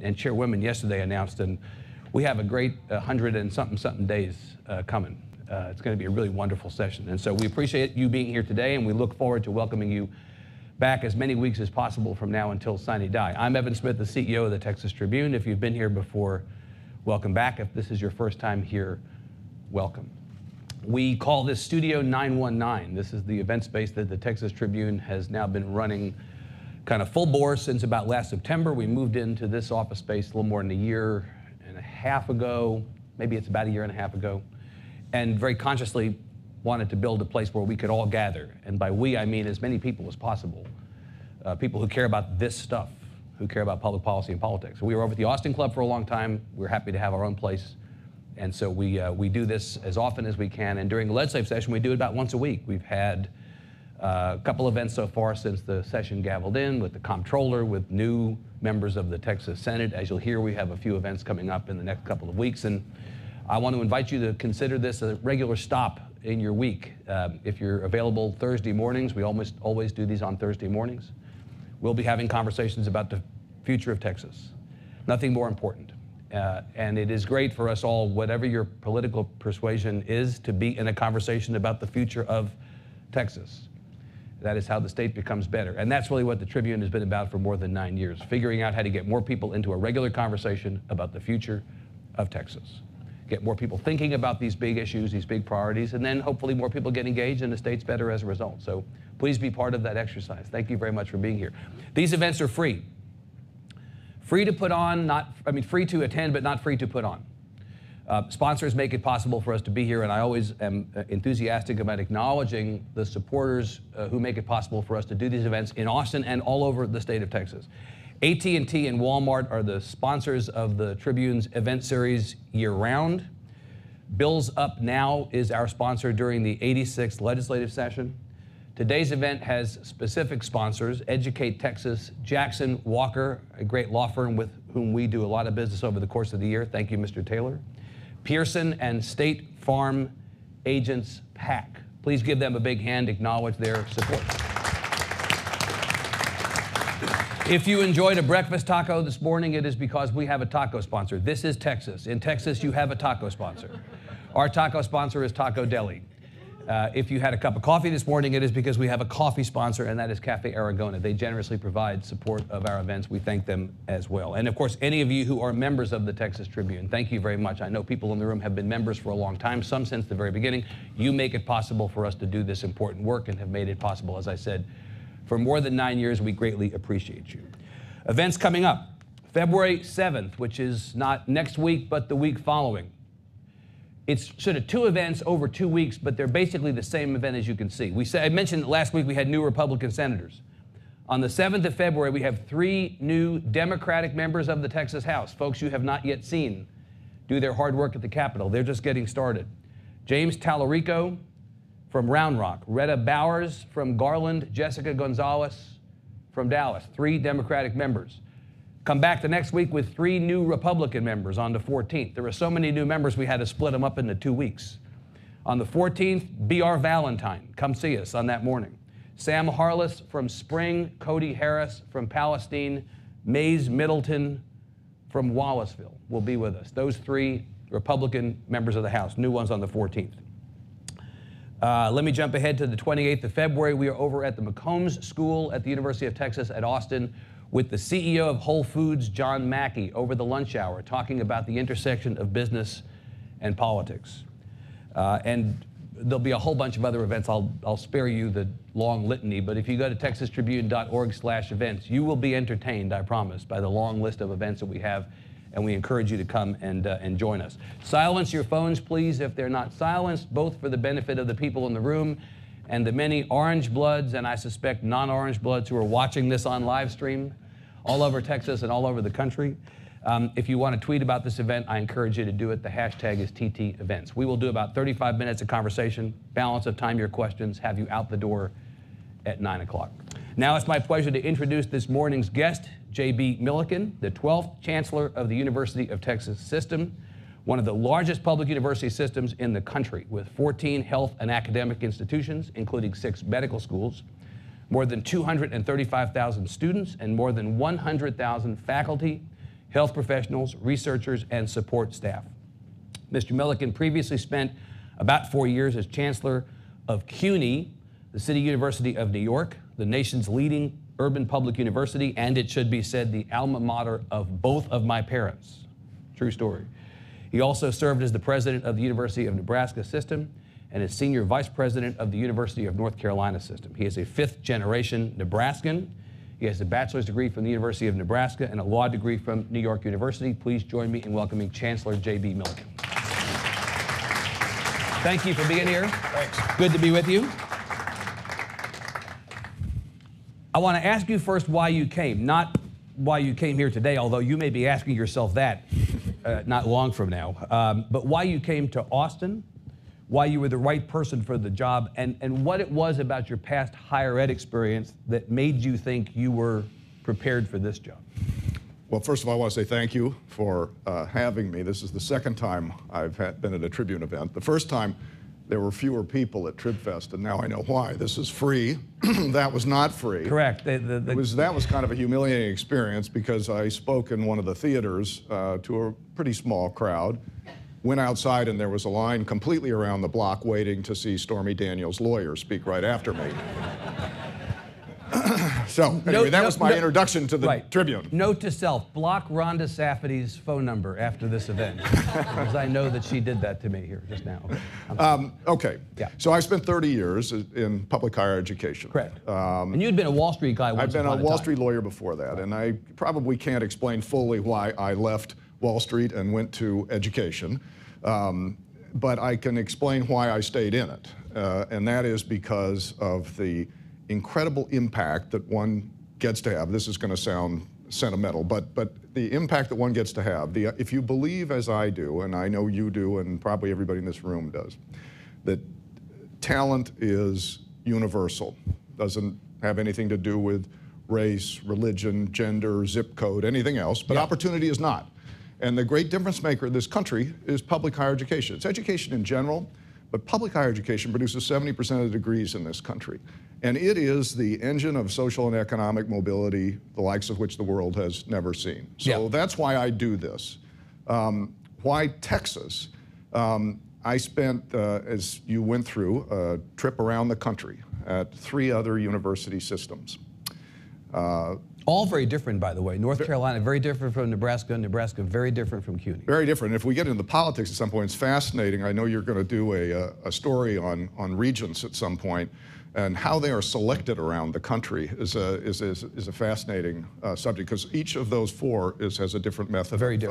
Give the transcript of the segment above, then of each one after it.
and Chairwoman yesterday announced, and we have a great 100 and something days coming. It's going to be a really wonderful session. And so we appreciate you being here today, and we look forward to welcoming you back as many weeks as possible from now until sine die. I'm Evan Smith, the CEO of the Texas Tribune. If you've been here before, welcome back. If this is your first time here, welcome. We call this Studio 919. This is the event space that the Texas Tribune has now been running kind of full bore since about last September. We moved into this office space a little more than a year and a half ago. Maybe it's about a year and a half ago. And very consciously wanted to build a place where we could all gather. And by we, I mean as many people as possible. People who care about this stuff, who care about public policy and politics. We were over at the Austin Club for a long time. We're happy to have our own place. And so we do this as often as we can. And during the legislative session, we do it about once a week. We've had a couple events so far since the session gavelled in, with the comptroller, with new members of the Texas Senate. As you'll hear, we have a few events coming up in the next couple of weeks. And I want to invite you to consider this a regular stop in your week. If you're available Thursday mornings, we almost always do these on Thursday mornings. We'll be having conversations about the future of Texas. Nothing more important. And it is great for us all, whatever your political persuasion is, to be in a conversation about the future of Texas. That is how the state becomes better. And that's really what the Tribune has been about for more than 9 years, figuring out how to get more people into a regular conversation about the future of Texas. Get more people thinking about these big issues, these big priorities, and then hopefully more people get engaged and the state's better as a result. So please be part of that exercise. Thank you very much for being here. These events are free. Free to put on, free to attend, but not free to put on. Sponsors make it possible for us to be here, and I always am enthusiastic about acknowledging the supporters who make it possible for us to do these events in Austin and all over the state of Texas. AT&T and Walmart are the sponsors of the Tribune's event series year-round. Bills Up Now is our sponsor during the 86th legislative session. Today's event has specific sponsors: Educate Texas, Jackson Walker, a great law firm with whom we do a lot of business over the course of the year. Thank you, Mr. Taylor. Pearson and State Farm Agents PAC. Please give them a big hand, acknowledge their support. If you enjoyed a breakfast taco this morning, it is because we have a taco sponsor. This is Texas. In Texas, you have a taco sponsor. Our taco sponsor is Taco Deli. If you had a cup of coffee this morning, it is because we have a coffee sponsor, and that is Cafe Aragona. They generously provide support of our events. We thank them as well. And of course, any of you who are members of the Texas Tribune, thank you very much. I know people in the room have been members for a long time, some since the very beginning. You make it possible for us to do this important work and have made it possible, as I said, for more than 9 years. We greatly appreciate you. Events coming up. February 7th, which is not next week, but the week following. It's sort of 2 events over 2 weeks, but they're basically the same event, as you can see. I mentioned last week we had new Republican senators. On the 7th of February, we have 3 new Democratic members of the Texas House, folks you have not yet seen do their hard work at the Capitol. They're just getting started. James Tallarico from Round Rock, Retta Bowers from Garland, Jessica Gonzalez from Dallas, 3 Democratic members. Come back the next week with 3 new Republican members on the 14th. There were so many new members, we had to split them up into 2 weeks. On the 14th, B.R. Valentine. Come see us on that morning. Sam Harless from Spring, Cody Harris from Palestine, Mays Middleton from Wallaceville will be with us. Those 3 Republican members of the House, new ones on the 14th. Let me jump ahead to the 28th of February. We are over at the McCombs School at the University of Texas at Austin with the CEO of Whole Foods, John Mackey, over the lunch hour, talking about the intersection of business and politics. And there'll be a whole bunch of other events. I'll spare you the long litany, but if you go to texastribune.org/events, you will be entertained, I promise, by the long list of events that we have, and we encourage you to come and join us. Silence your phones, please, if they're not silenced, both for the benefit of the people in the room and the many orange bloods, and I suspect non-orange bloods, who are watching this on live stream all over Texas and all over the country. If you want to tweet about this event, I encourage you to do it. The hashtag is TTEvents. We will do about 35 minutes of conversation, balance of time your questions, have you out the door at 9 o'clock. Now it's my pleasure to introduce this morning's guest, J.B. Milliken, the 12th Chancellor of the University of Texas System, one of the largest public university systems in the country, with 14 health and academic institutions, including 6 medical schools, more than 235,000 students, and more than 100,000 faculty. health professionals, researchers, and support staff. Mr. Milliken previously spent about 4 years as Chancellor of CUNY, the City University of New York, the nation's leading urban public university, and it should be said, the alma mater of both of my parents. True story. He also served as the president of the University of Nebraska system and as senior vice president of the University of North Carolina system. He is a fifth-generation Nebraskan. He has a bachelor's degree from the University of Nebraska and a law degree from New York University. Please join me in welcoming Chancellor J.B. Milliken. Thank you for being here. Thanks. Good to be with you. I want to ask you first why you came, not why you came here today, although you may be asking yourself that not long from now, but why you came to Austin, why you were the right person for the job, and what it was about your past higher ed experience that made you think you were prepared for this job. Well, first of all, I want to say thank you for having me. This is the second time I've been at a Tribune event. The first time there were fewer people at TribFest, and now I know why. This is free. That was not free. Correct. That was kind of a humiliating experience because I spoke in one of the theaters to a pretty small crowd, went outside, and there was a line completely around the block waiting to see Stormy Daniels' lawyer speak right after me. So anyway, that was my introduction to the Tribune. Note to self, block Rhonda Safferty's phone number after this event, because I know that she did that to me here just now. Okay. Yeah. So I spent 30 years in public higher education. Correct. And you'd been a Wall Street guy once I've been upon a Wall Street lawyer before that, and I probably can't explain fully why I left Wall Street and went to education, but I can explain why I stayed in it, and that is because of the incredible impact that one gets to have. This is going to sound sentimental, but the impact that one gets to have, if you believe as I do, and I know you do, and probably everybody in this room does, that talent is universal, doesn't have anything to do with race, religion, gender, zip code, anything else, but opportunity is not. And the great difference maker in this country is public higher education. It's education in general, but public higher education produces 70% of the degrees in this country. And it is the engine of social and economic mobility, the likes of which the world has never seen. So that's why I do this. Why Texas? I spent, as you went through, a trip around the country at 3 other university systems. All very different, by the way. North Carolina, very different from Nebraska. Nebraska, very different from CUNY. Very different. If we get into politics at some point, it's fascinating. I know you're going to do a story on regents at some point, and how they are selected around the country is a fascinating subject, because each of those 4 has a different method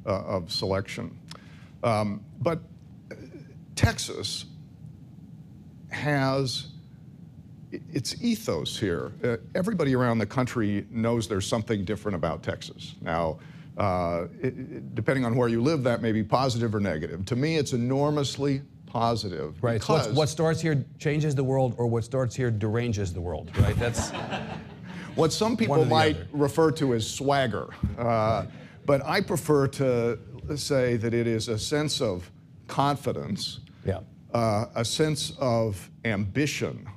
of selection. But Texas has its ethos here. Everybody around the country knows there's something different about Texas. Now, depending on where you live, that may be positive or negative. To me, it's enormously positive. Right. So what starts here changes the world, or what starts here deranges the world, right? That's what some people might refer to as swagger. But I prefer to say that it is a sense of confidence, a sense of ambition,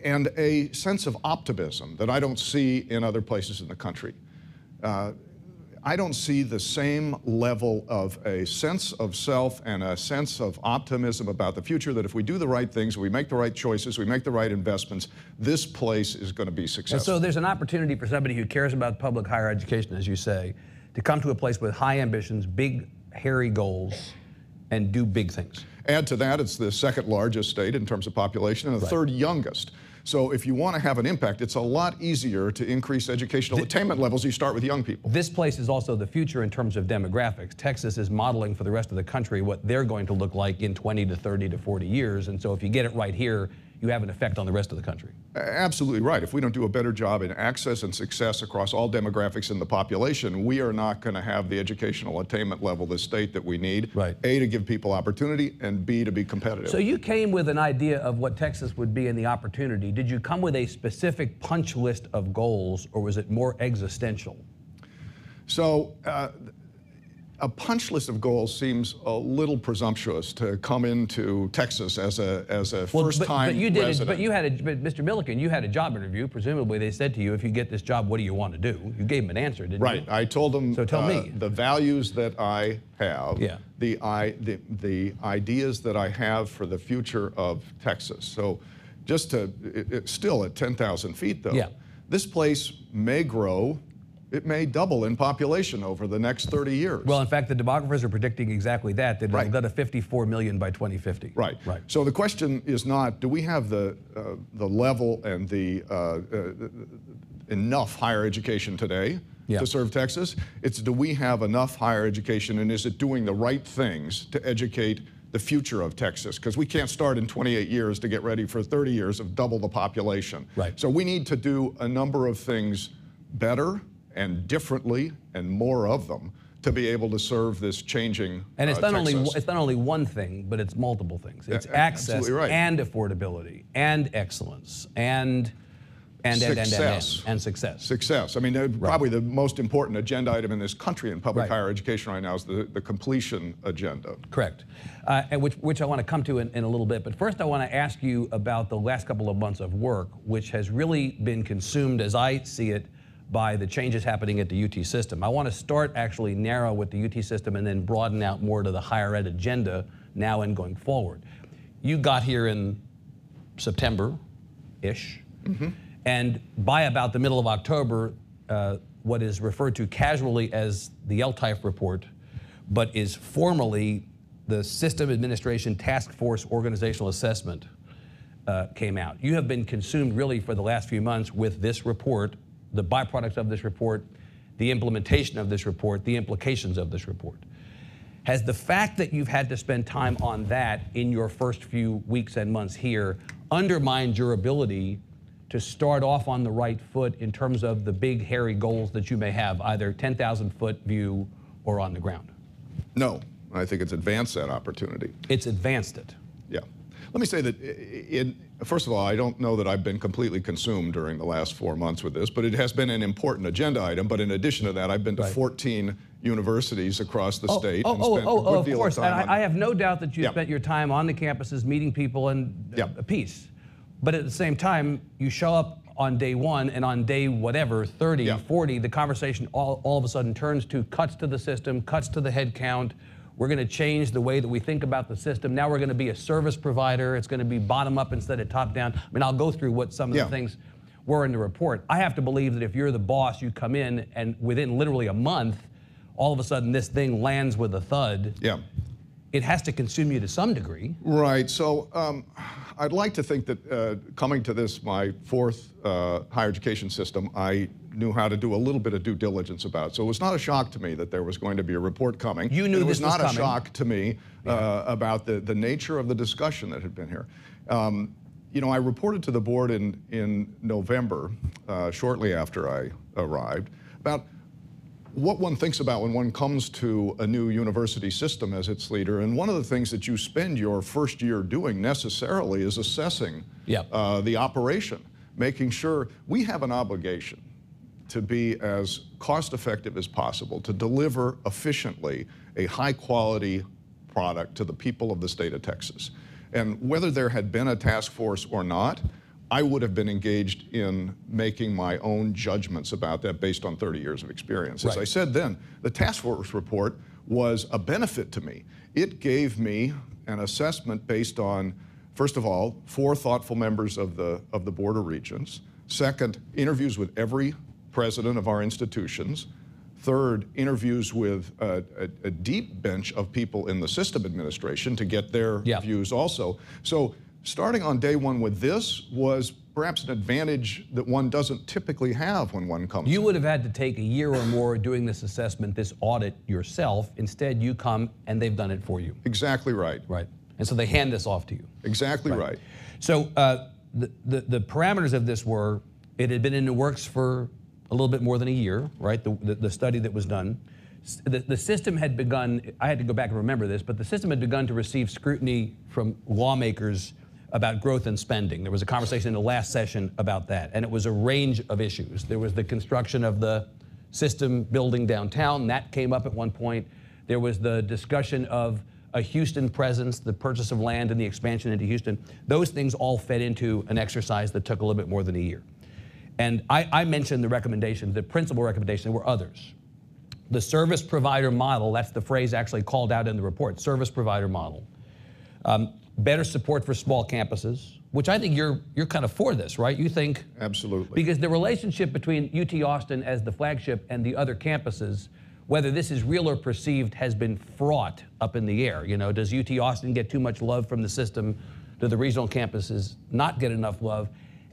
and a sense of optimism that I don't see in other places in the country. I don't see the same level of a sense of self and a sense of optimism about the future, that if we do the right things, we make the right choices, we make the right investments, this place is going to be successful. And so there's an opportunity for somebody who cares about public higher education, as you say, to come to a place with high ambitions, big, hairy goals, and do big things. Add to that, it's the 2nd largest state in terms of population and the 3rd youngest. So if you want to have an impact, it's a lot easier to increase educational attainment levels. You start with young people. This place is also the future in terms of demographics. Texas is modeling for the rest of the country what they're going to look like in 20 to 30 to 40 years. And so if you get it right here, you have an effect on the rest of the country. Absolutely right. If we don't do a better job in access and success across all demographics in the population, we are not going to have the educational attainment level, the state that we need. Right. A, to give people opportunity, and B, to be competitive. So you came with an idea of what Texas would be and the opportunity. Did you come with a specific punch list of goals, or was it more existential? So a punch list of goals seems a little presumptuous to come into Texas as a first-time resident. But Mr. Milliken, you had a job interview. Presumably, they said to you, "If you get this job, what do you want to do?" You gave them an answer, didn't you? Right. I told them. So tell me the values that I have. Yeah. The ideas that I have for the future of Texas. So, it's still at 10,000 feet though. Yeah. This place may grow. It may double in population over the next 30 years. Well, in fact, the demographers are predicting exactly that it'll go to 54 million by 2050. Right. Right. So the question is not, do we have the level and the enough higher education today to serve Texas? It's, do we have enough higher education, and is it doing the right things to educate the future of Texas? Because we can't start in 28 years to get ready for 30 years of double the population. Right. So we need to do a number of things better and differently and more of them to be able to serve this changing And it's not Texas. only one thing, but it's multiple things. It's access and affordability and excellence and success. Success. I mean, probably the most important agenda item in this country in public higher education right now is the completion agenda. Correct. And which I want to come to in a little bit. But first, I want to ask you about the last couple of months of work, which has really been consumed, as I see it, by the changes happening at the UT system. I want to start actually narrow with the UT system and then broaden out more to the higher ed agenda now and going forward. You got here in September-ish, and by about the middle of October, what is referred to casually as the LTIF report, but is formally the System Administration Task Force Organizational Assessment came out. You have been consumed really for the last few months with this report, the byproducts of this report, the implementation of this report, the implications of this report. Has the fact that you've had to spend time on that in your first few weeks and months here undermined your ability to start off on the right foot in terms of the big, hairy goals that you may have, either 10,000-foot view or on the ground? No, I think it's advanced that opportunity. It's advanced it. Yeah. Let me say that, first of all, I don't know that I've been completely consumed during the last 4 months with this, but it has been an important agenda item. But in addition to that, I've been to 14 universities across the state and spent a good deal of time. I have no doubt that you spent your time on the campuses, meeting people, and a piece. But at the same time, you show up on day one, and on day whatever, 30, 40, the conversation all of a sudden turns to cuts to the system, cuts to the head count. We're going to change the way that we think about the system. Now we're going to be a service provider. It's going to be bottom up instead of top down. I mean, I'll go through what some of the things were in the report. I have to believe that if you're the boss, you come in and within literally a month, all of a sudden this thing lands with a thud. Yeah. It has to consume you to some degree. Right. So I'd like to think that coming to this, my fourth higher education system, I knew how to do a little bit of due diligence about it. So it was not a shock to me that there was going to be a report coming. You knew this was coming. It was not a shock to me about the nature of the discussion that had been here. You know, I reported to the board in November, shortly after I arrived, about what one thinks about when one comes to a new university system as its leader. And one of the things that you spend your first year doing necessarily is assessing the operation, making sure we have an obligation to be as cost-effective as possible, to deliver efficiently a high-quality product to the people of the state of Texas. And whether there had been a task force or not, I would have been engaged in making my own judgments about that based on 30 years of experience. As I said then, the task force report was a benefit to me. It gave me an assessment based on, first of all, 4 thoughtful members of the Board of Regents. Second, interviews with every president of our institutions. Third, interviews with a deep bench of people in the system administration to get their views also. So starting on day one with this was perhaps an advantage that one doesn't typically have when one comes. You would have had to take a year or more doing this assessment, this audit yourself. Instead, you come and they've done it for you. Exactly right. Right. And so they hand this off to you. Exactly right. So the parameters of this were, it had been in the works for a little bit more than a year, right? The study that was done. The system had begun, I had to go back and remember this, but the system had begun to receive scrutiny from lawmakers about growth and spending. There was a conversation in the last session about that, and it was a range of issues. There was the construction of the system building downtown. That came up at one point. There was the discussion of a Houston presence, the purchase of land and the expansion into Houston. Those things all fed into an exercise that took a little bit more than a year. And I mentioned the recommendations, the principal recommendations. There were others. The service provider model, that's the phrase actually called out in the report, service provider model. Better support for small campuses, which I think you're kind of for this, right? You think? Absolutely. Because the relationship between UT Austin as the flagship and the other campuses, whether this is real or perceived, has been fraught up in the air. You know, does UT Austin get too much love from the system? Do the regional campuses not get enough love?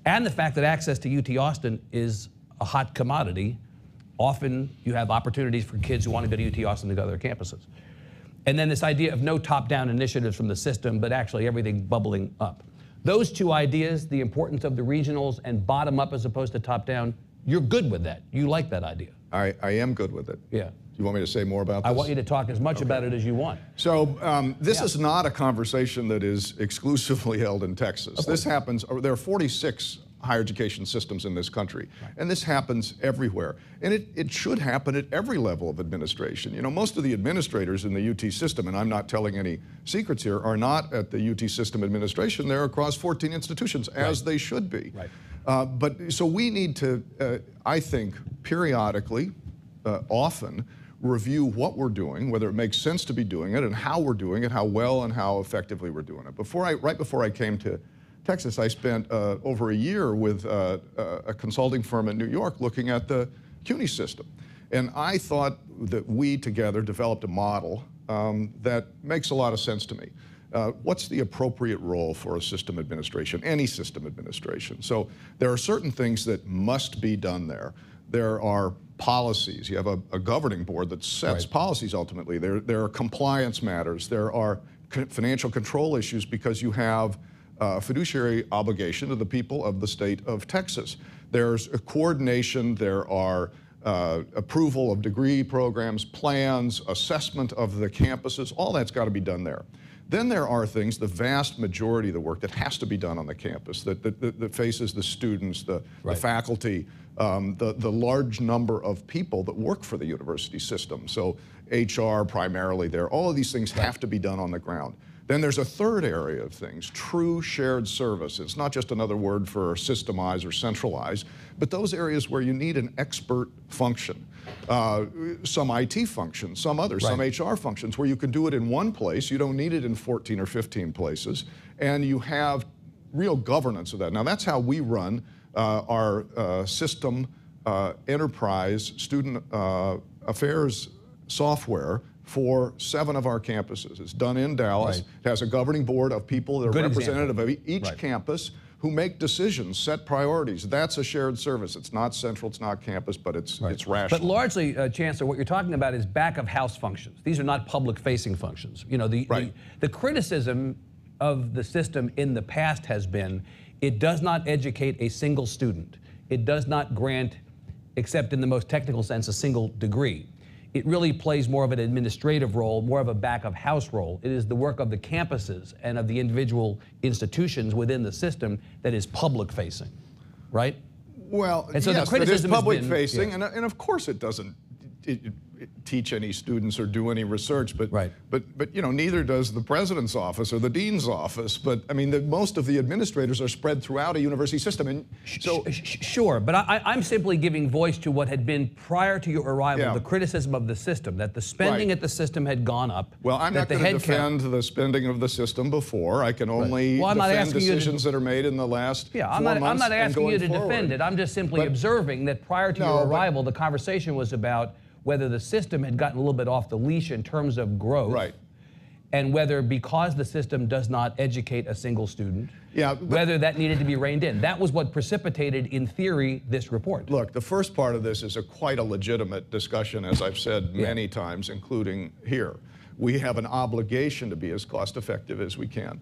And the fact that access to UT Austin is a hot commodity. Often you have opportunities for kids who want to go to UT Austin to go to other campuses. And then this idea of no top-down initiatives from the system, but actually everything bubbling up. Those two ideas, the importance of the regionals and bottom-up as opposed to top-down, you're good with that. You like that idea. I am good with it. Yeah. You want me to say more about this? I want you to talk as much about it as you want. So this is not a conversation that is exclusively held in Texas. This happens, there are 46 higher education systems in this country, and this happens everywhere. And it should happen at every level of administration. You know, most of the administrators in the UT system, and I'm not telling any secrets here, are not at the UT system administration. They're across 14 institutions, as they should be. So we need to, I think, periodically, often, review what we're doing, whether it makes sense to be doing it, and how we're doing it, how well and how effectively we're doing it. Right before I came to Texas, I spent over a year with a consulting firm in New York looking at the CUNY system. And I thought that we together developed a model that makes a lot of sense to me. What's the appropriate role for a system administration, any system administration? So there are certain things that must be done there. There are policies. You have a governing board that sets policies ultimately. There are compliance matters. There are financial control issues because you have a fiduciary obligation to the people of the state of Texas. There's a coordination. There are approval of degree programs, plans, assessment of the campuses. All that's got to be done there. Then there are things, the vast majority of the work that has to be done on the campus, that faces the students, the faculty, the large number of people that work for the university system. So HR primarily there, all of these things have to be done on the ground. Then there's a third area of things, true shared service. It's not just another word for systemize or centralize, but those areas where you need an expert function. Some IT functions, some others, some HR functions where you can do it in one place, you don't need it in 14 or 15 places, and you have real governance of that. Now that's how we run our system enterprise student affairs software for 7 of our campuses. It's done in Dallas. It has a governing board of people that are representative of each campus who make decisions, set priorities. That's a shared service. It's not central, it's not campus, but it's rational. But largely, Chancellor, what you're talking about is back-of-house functions. These are not public-facing functions. You know, the criticism of the system in the past has been it does not educate a single student. It does not grant, except in the most technical sense, a single degree. It really plays more of an administrative role, more of a back-of-house role. It is the work of the campuses and of the individual institutions within the system that is public-facing, right? Well, and so yes, the criticism it is public-facing, and of course it doesn't teach any students or do any research, but you know, neither does the president's office or the dean's office. But I mean, most of the administrators are spread throughout a university system, and so sure. But I'm simply giving voice to what had been prior to your arrival, the criticism of the system, that the spending at the system had gone up. Well, I'm not going to defend the spending of the system before. I can only defend decisions that are made in the last 4 months. I'm not asking you to defend it. I'm just simply observing that prior to your arrival, the conversation was about whether the system had gotten a little bit off the leash in terms of growth, and whether because the system does not educate a single student, whether that needed to be reined in. That was what precipitated, in theory, this report. Look, the first part of this is quite a legitimate discussion, as I've said many times, including here. We have an obligation to be as cost-effective as we can.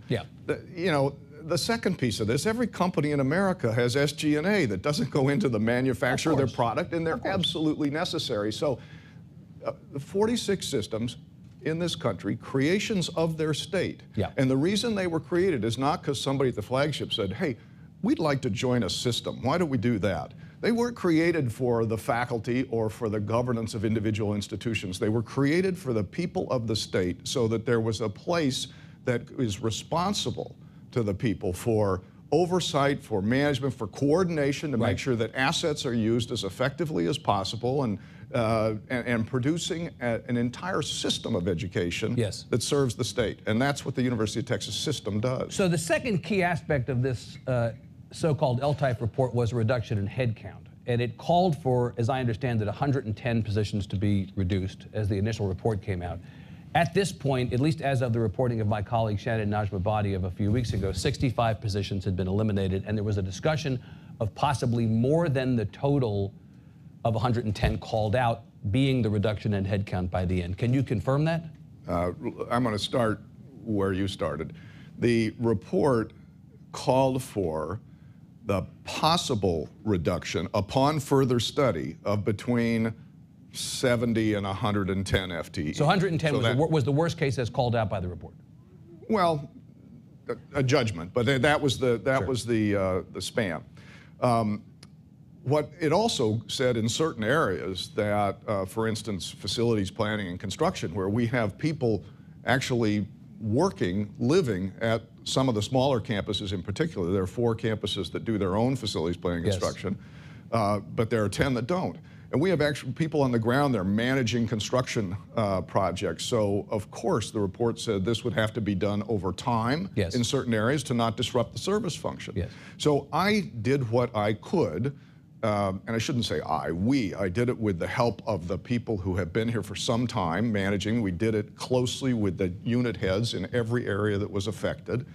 You know, the second piece of this, every company in America has SG&A that doesn't go into the manufacture of their product, and they're absolutely necessary. So the 46 systems in this country, creations of their state. And the reason they were created is not because somebody at the flagship said, hey, we'd like to join a system. Why don't we do that? They weren't created for the faculty or for the governance of individual institutions. They were created for the people of the state so that there was a place that is responsible to the people for oversight, for management, for coordination to make sure that assets are used as effectively as possible, and producing an entire system of education that serves the state. And that's what the University of Texas system does. So the second key aspect of this so-called L-type report was a reduction in headcount. And it called for, as I understand it, 110 positions to be reduced as the initial report came out. At this point, at least as of the reporting of my colleague Shannon Najmabadi of a few weeks ago, 65 positions had been eliminated, and there was a discussion of possibly more than the total of 110 called out being the reduction in headcount by the end. Can you confirm that? I'm going to start where you started. The report called for the possible reduction upon further study of between 70 and 110 FTE. So 110 was the worst case as called out by the report? Well, a judgment, but that was the span. What it also said in certain areas that, for instance, facilities planning and construction, where we have people actually working, living at some of the smaller campuses in particular. There are 4 campuses that do their own facilities planning and construction, but there are 10 that don't. And we have actual people on the ground there managing construction projects. So, of course, the report said this would have to be done over time in certain areas to not disrupt the service function. So I did what I could, and I shouldn't say I did it with the help of the people who have been here for some time managing. We did it closely with the unit heads in every area that was affected.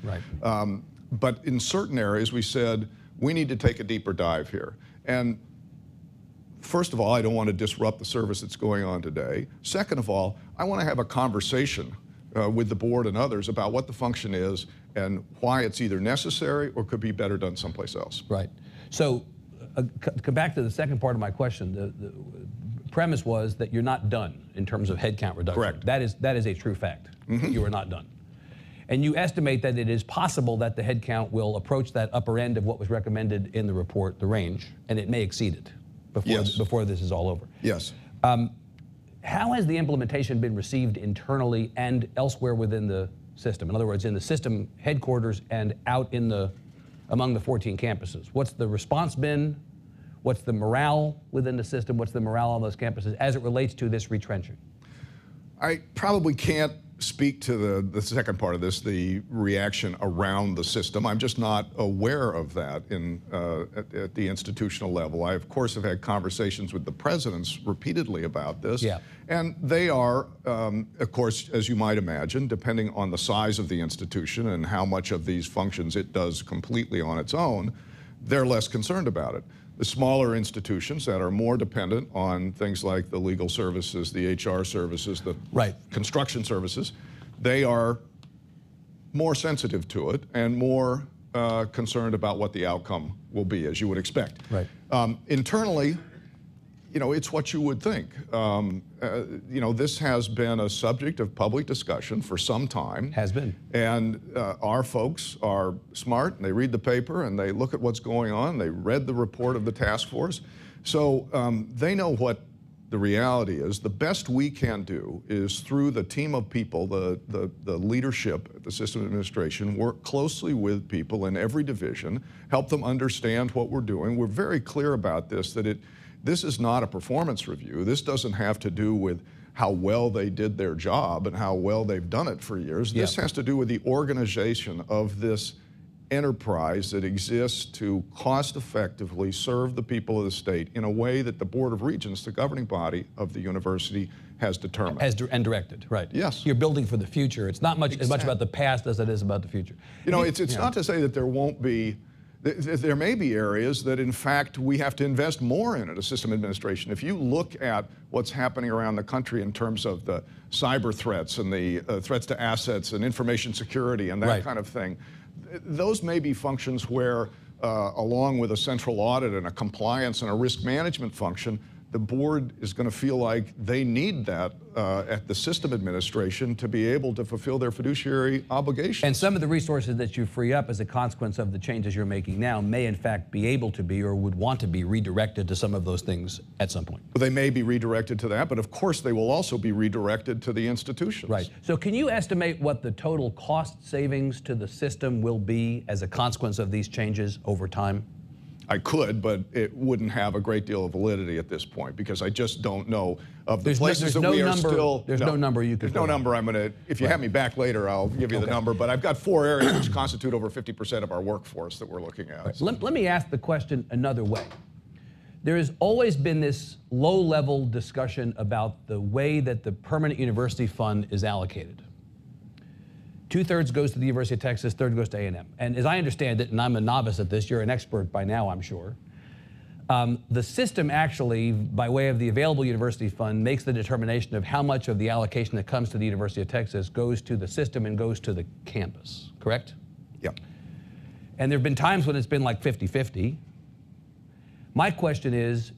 But in certain areas, we said, we need to take a deeper dive here. And first of all, I don't want to disrupt the service that's going on today. Second of all, I want to have a conversation with the board and others about what the function is and why it's either necessary or could be better done someplace else. So, come back to the second part of my question. The premise was that you're not done in terms of headcount reduction. Correct. That is a true fact. You are not done. And you estimate that it is possible that the headcount will approach that upper end of what was recommended in the report, the range, and it may exceed it before this is all over. How has the implementation been received internally and elsewhere within the system? In other words, in the system headquarters and out in among the 14 campuses. What's the response been? What's the morale within the system? What's the morale on those campuses as it relates to this retrenching? I probably can't speak to the second part of this, the reaction around the system. I'm just not aware of that at the institutional level. I, of course, have had conversations with the presidents repeatedly about this. And they are, of course, as you might imagine, depending on the size of the institution and how much of these functions it does completely on its own, they're less concerned about it. The smaller institutions that are more dependent on things like the legal services, the HR services, the construction services, they are more sensitive to it and more concerned about what the outcome will be, as you would expect. Internally, you know, it's what you would think. You know, this has been a subject of public discussion for some time. And our folks are smart, and they read the paper, and they look at what's going on. They read the report of the task force. So they know what the reality is. The best we can do is through the team of people, the leadership at the system administration, work closely with people in every division, help them understand what we're doing. We're very clear about this, that this is not a performance review. This doesn't have to do with how well they did their job and how well they've done it for years. This has to do with the organization of this enterprise that exists to cost-effectively serve the people of the state in a way that the Board of Regents, the governing body of the university, has determined. And directed, Yes. You're building for the future. It's not as much about the past as it is about the future. You know, it's not to say that there won't be. There may be areas that, in fact, we have to invest more in as system administration. If you look at what's happening around the country in terms of the cyber threats and the threats to assets and information security and that kind of thing, those may be functions where, along with a central audit and a compliance and a risk management function, the board is going to feel like they need that at the system administration to be able to fulfill their fiduciary obligations. And some of the resources that you free up as a consequence of the changes you're making now may in fact be able to be or would want to be redirected to some of those things at some point. Well, they may be redirected to that, but of course they will also be redirected to the institutions. Right. So can you estimate what the total cost savings to the system will be as a consequence of these changes over time? I could, but it wouldn't have a great deal of validity at this point because I just don't know of the places that we are still. There's no number you could. There's no number. I'm going to. If you have me back later, I'll give you the number. But I've got 4 areas which constitute over 50% of our workforce that we're looking at. Right. Let me ask the question another way. There has always been this low-level discussion about the way that the permanent university fund is allocated. 2/3 goes to the University of Texas, 1/3 goes to A&M. And as I understand it, and I'm a novice at this, you're an expert by now, I'm sure. The system actually, by way of the available university fund, makes the determination of how much of the allocation that comes to the University of Texas goes to the system and goes to the campus, correct? Yep. And there have been times when it's been like 50-50. My question is,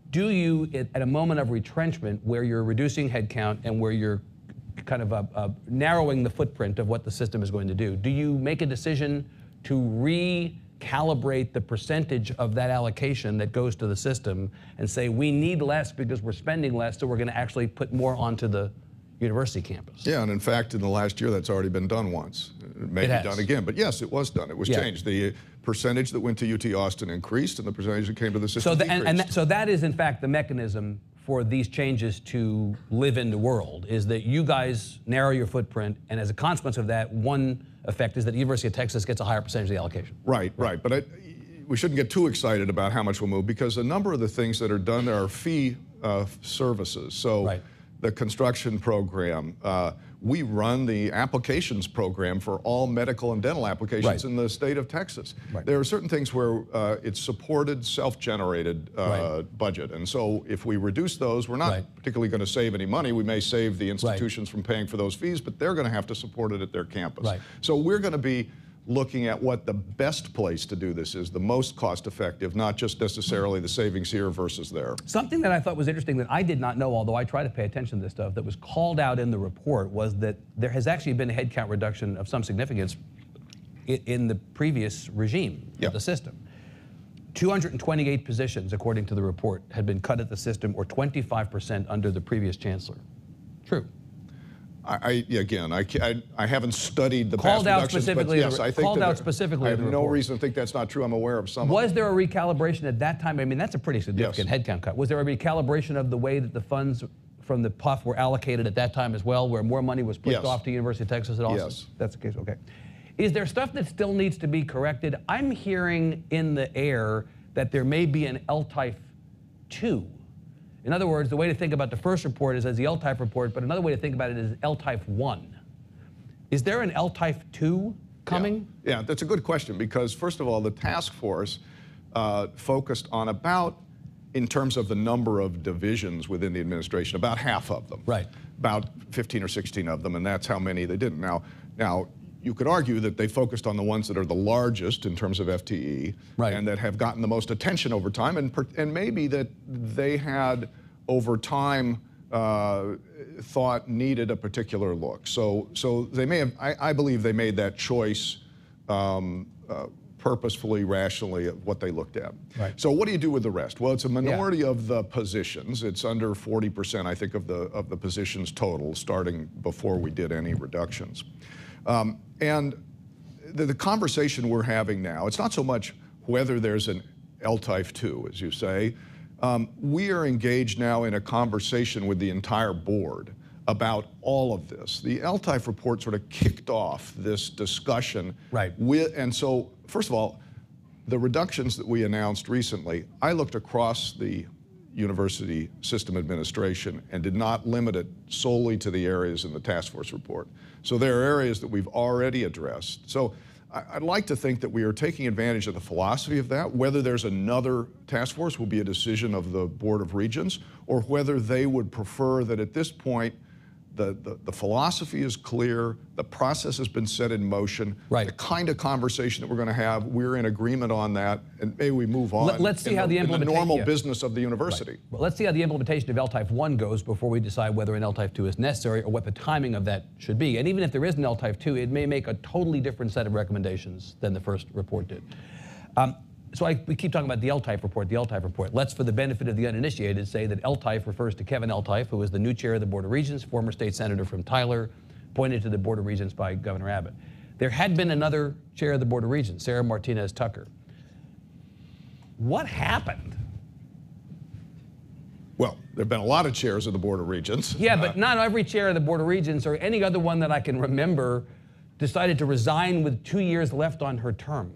do you, at a moment of retrenchment where you're reducing headcount and where you're kind of narrowing the footprint of what the system is going to do you make a decision to recalibrate the percentage of that allocation that goes to the system and say we need less because we're spending less, so we're going to actually put more onto the university campus? Yeah, and in fact, in the last year, that's already been done once. It may be done again, but yes, it was done. It was changed. The percentage that went to UT Austin increased, and the percentage that came to the system decreased. So that is, in fact, the mechanism for these changes to live in the world, is that you guys narrow your footprint, and as a consequence of that, one effect is that the University of Texas gets a higher percentage of the allocation. Right. But we shouldn't get too excited about how much we'll move, because a number of the things that are done there are fee services. So the construction program, we run the applications program for all medical and dental applications in the state of Texas. There are certain things where it's supported, self-generated budget. And so if we reduce those, we're not particularly going to save any money. We may save the institutions from paying for those fees, but they're going to have to support it at their campus. So we're going to be looking at what the best place to do this is, the most cost-effective, not just necessarily the savings here versus there. Something that I thought was interesting that I did not know, although I try to pay attention to this stuff, that was called out in the report was that there has actually been a headcount reduction of some significance in the previous regime of the system. 228 positions, according to the report, had been cut at the system, or 25% under the previous chancellor. True. I haven't studied the past reductions, but yes, I think I have no reason to think that's not true. I'm aware of some. Was there a recalibration at that time? I mean, that's a pretty significant headcount cut. Was there a recalibration of the way that the funds from the PUF were allocated at that time as well, where more money was pushed off to University of Texas at Austin? Yes. That's the case, okay. Is there stuff that still needs to be corrected? I'm hearing in the air that there may be an L-type 2. In other words, the way to think about the first report is as the L-type report, but another way to think about it is L-type 1. Is there an L-type 2 coming? Yeah, that's a good question, because first of all, the task force focused on about, in terms of the number of divisions within the administration, about half of them. About 15 or 16 of them, and that's how many they didn't. Now, you could argue that they focused on the ones that are the largest in terms of FTE, and that have gotten the most attention over time, and maybe that they had, over time, thought needed a particular look. So they may have, I believe they made that choice purposefully, rationally, at what they looked at. So what do you do with the rest? Well, it's a minority of the positions. It's under 40%, I think, of the positions total, starting before we did any reductions. And the conversation we're having now, it's not so much whether there's an L-type 2, as you say. We are engaged now in a conversation with the entire board about all of this. The L-type report sort of kicked off this discussion. And so, first of all, the reductions that we announced recently, I looked across the university system administration and did not limit it solely to the areas in the task force report. So there are areas that we've already addressed. So I'd like to think that we are taking advantage of the philosophy of that. Whether there's another task force will be a decision of the Board of Regents, or whether they would prefer that at this point The philosophy is clear. The process has been set in motion. Right. The kind of conversation that we're going to have, we're in agreement on that, and maybe we move on. Let's see how the in the normal business of the university. Right. Well, let's see how the implementation of LTIFE 1 goes before we decide whether an LTIFE 2 is necessary or what the timing of that should be. And even if there is an LTIFE 2, it may make a totally different set of recommendations than the first report did. We keep talking about the LTIFE report, the LTIFE report. Let's, for the benefit of the uninitiated, say that LTIFE refers to Kevin LTIFE, who is the new chair of the Board of Regents, former state senator from Tyler, appointed to the Board of Regents by Governor Abbott. There had been another chair of the Board of Regents, Sarah Martinez Tucker. What happened? Well, there have been a lot of chairs of the Board of Regents. Yeah, but not every chair of the Board of Regents or any other one that I can remember decided to resign with 2 years left on her term.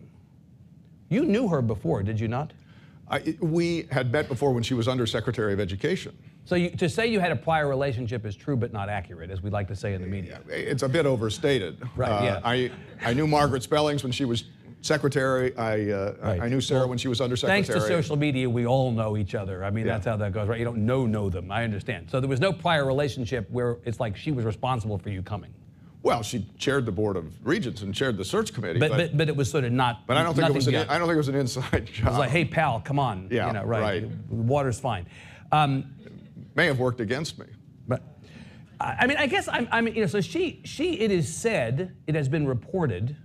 You knew her before, did you not? We had met before when she was Undersecretary of Education. So to say you had a prior relationship is true but not accurate, as we like to say in the media. It's a bit overstated. Right, yeah. I knew Margaret Spellings when she was secretary. Right. I knew Sarah when she was Undersecretary. Thanks to social media, we all know each other. I mean, that's how that goes, right? You don't know them, I understand. So there was no prior relationship where it's like she was responsible for you coming. Well, she chaired the Board of Regents and chaired the search committee. But it was sort of not. But I don't think it was an inside job. It was like, hey, pal, come on. Yeah, you know, right. Water's fine. May have worked against me. But I mean, I guess so it is said, it has been reported,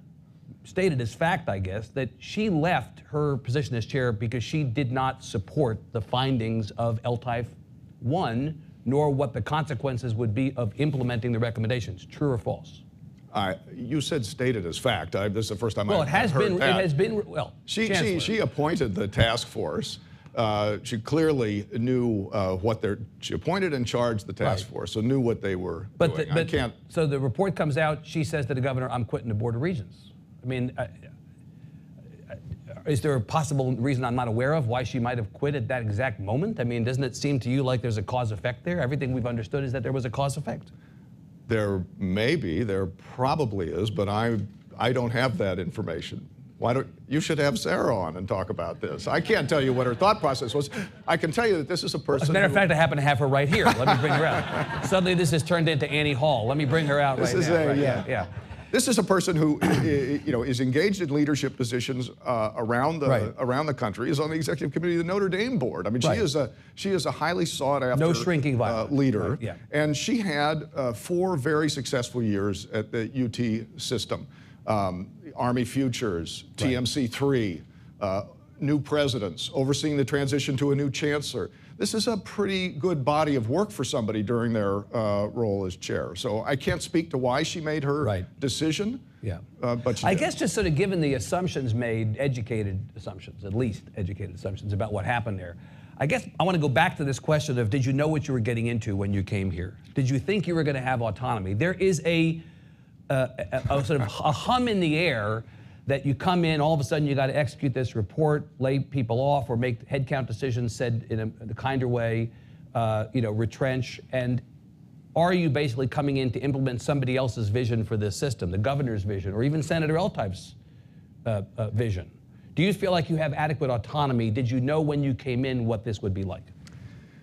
stated as fact, I guess, that she left her position as chair because she did not support the findings of LTIFE 1, nor what the consequences would be of implementing the recommendations. True or false? You said stated as fact. This is the first time I've heard that. It has been. Well, she appointed the task force. She clearly knew she appointed and charged the task force, so knew what they were doing. So the report comes out. She says to the governor, "I'm quitting the Board of Regents." I mean, is there a possible reason I'm not aware of why she might have quit at that exact moment? I mean, doesn't it seem to you like there's a cause-effect there? Everything we've understood is that there was a cause-effect. There may be, there probably is, but I don't have that information. You should have Sarah on and talk about this. I can't tell you what her thought process was. I can tell you that this is a person. As a matter of fact, I happen to have her right here. Let me bring her out. Suddenly, this has turned into Annie Hall. Let me bring her out right now. Yeah. This is a person who, is engaged in leadership positions around the country. Is on the executive committee of the Notre Dame board. I mean, she is a highly sought after leader. Right, yeah. And she had 4 very successful years at the UT system. Army Futures, TMC3, new presidents, overseeing the transition to a new chancellor. This is a pretty good body of work for somebody during their role as chair. So I can't speak to why she made her decision. Yeah. But she I did. guess just sort of given the assumptions made, educated assumptions, at least educated assumptions about what happened there. I guess I want to go back to this question of, did you know what you were getting into when you came here? Did you think you were going to have autonomy? There is a sort of a hum in the air that you come in, all of a sudden you got to execute this report, lay people off, or make headcount decisions, said in a kinder way, retrench. And are you basically coming in to implement somebody else's vision for this system, the governor's vision, or even Senator LTIFE's vision? Do you feel like you have adequate autonomy? Did you know when you came in what this would be like?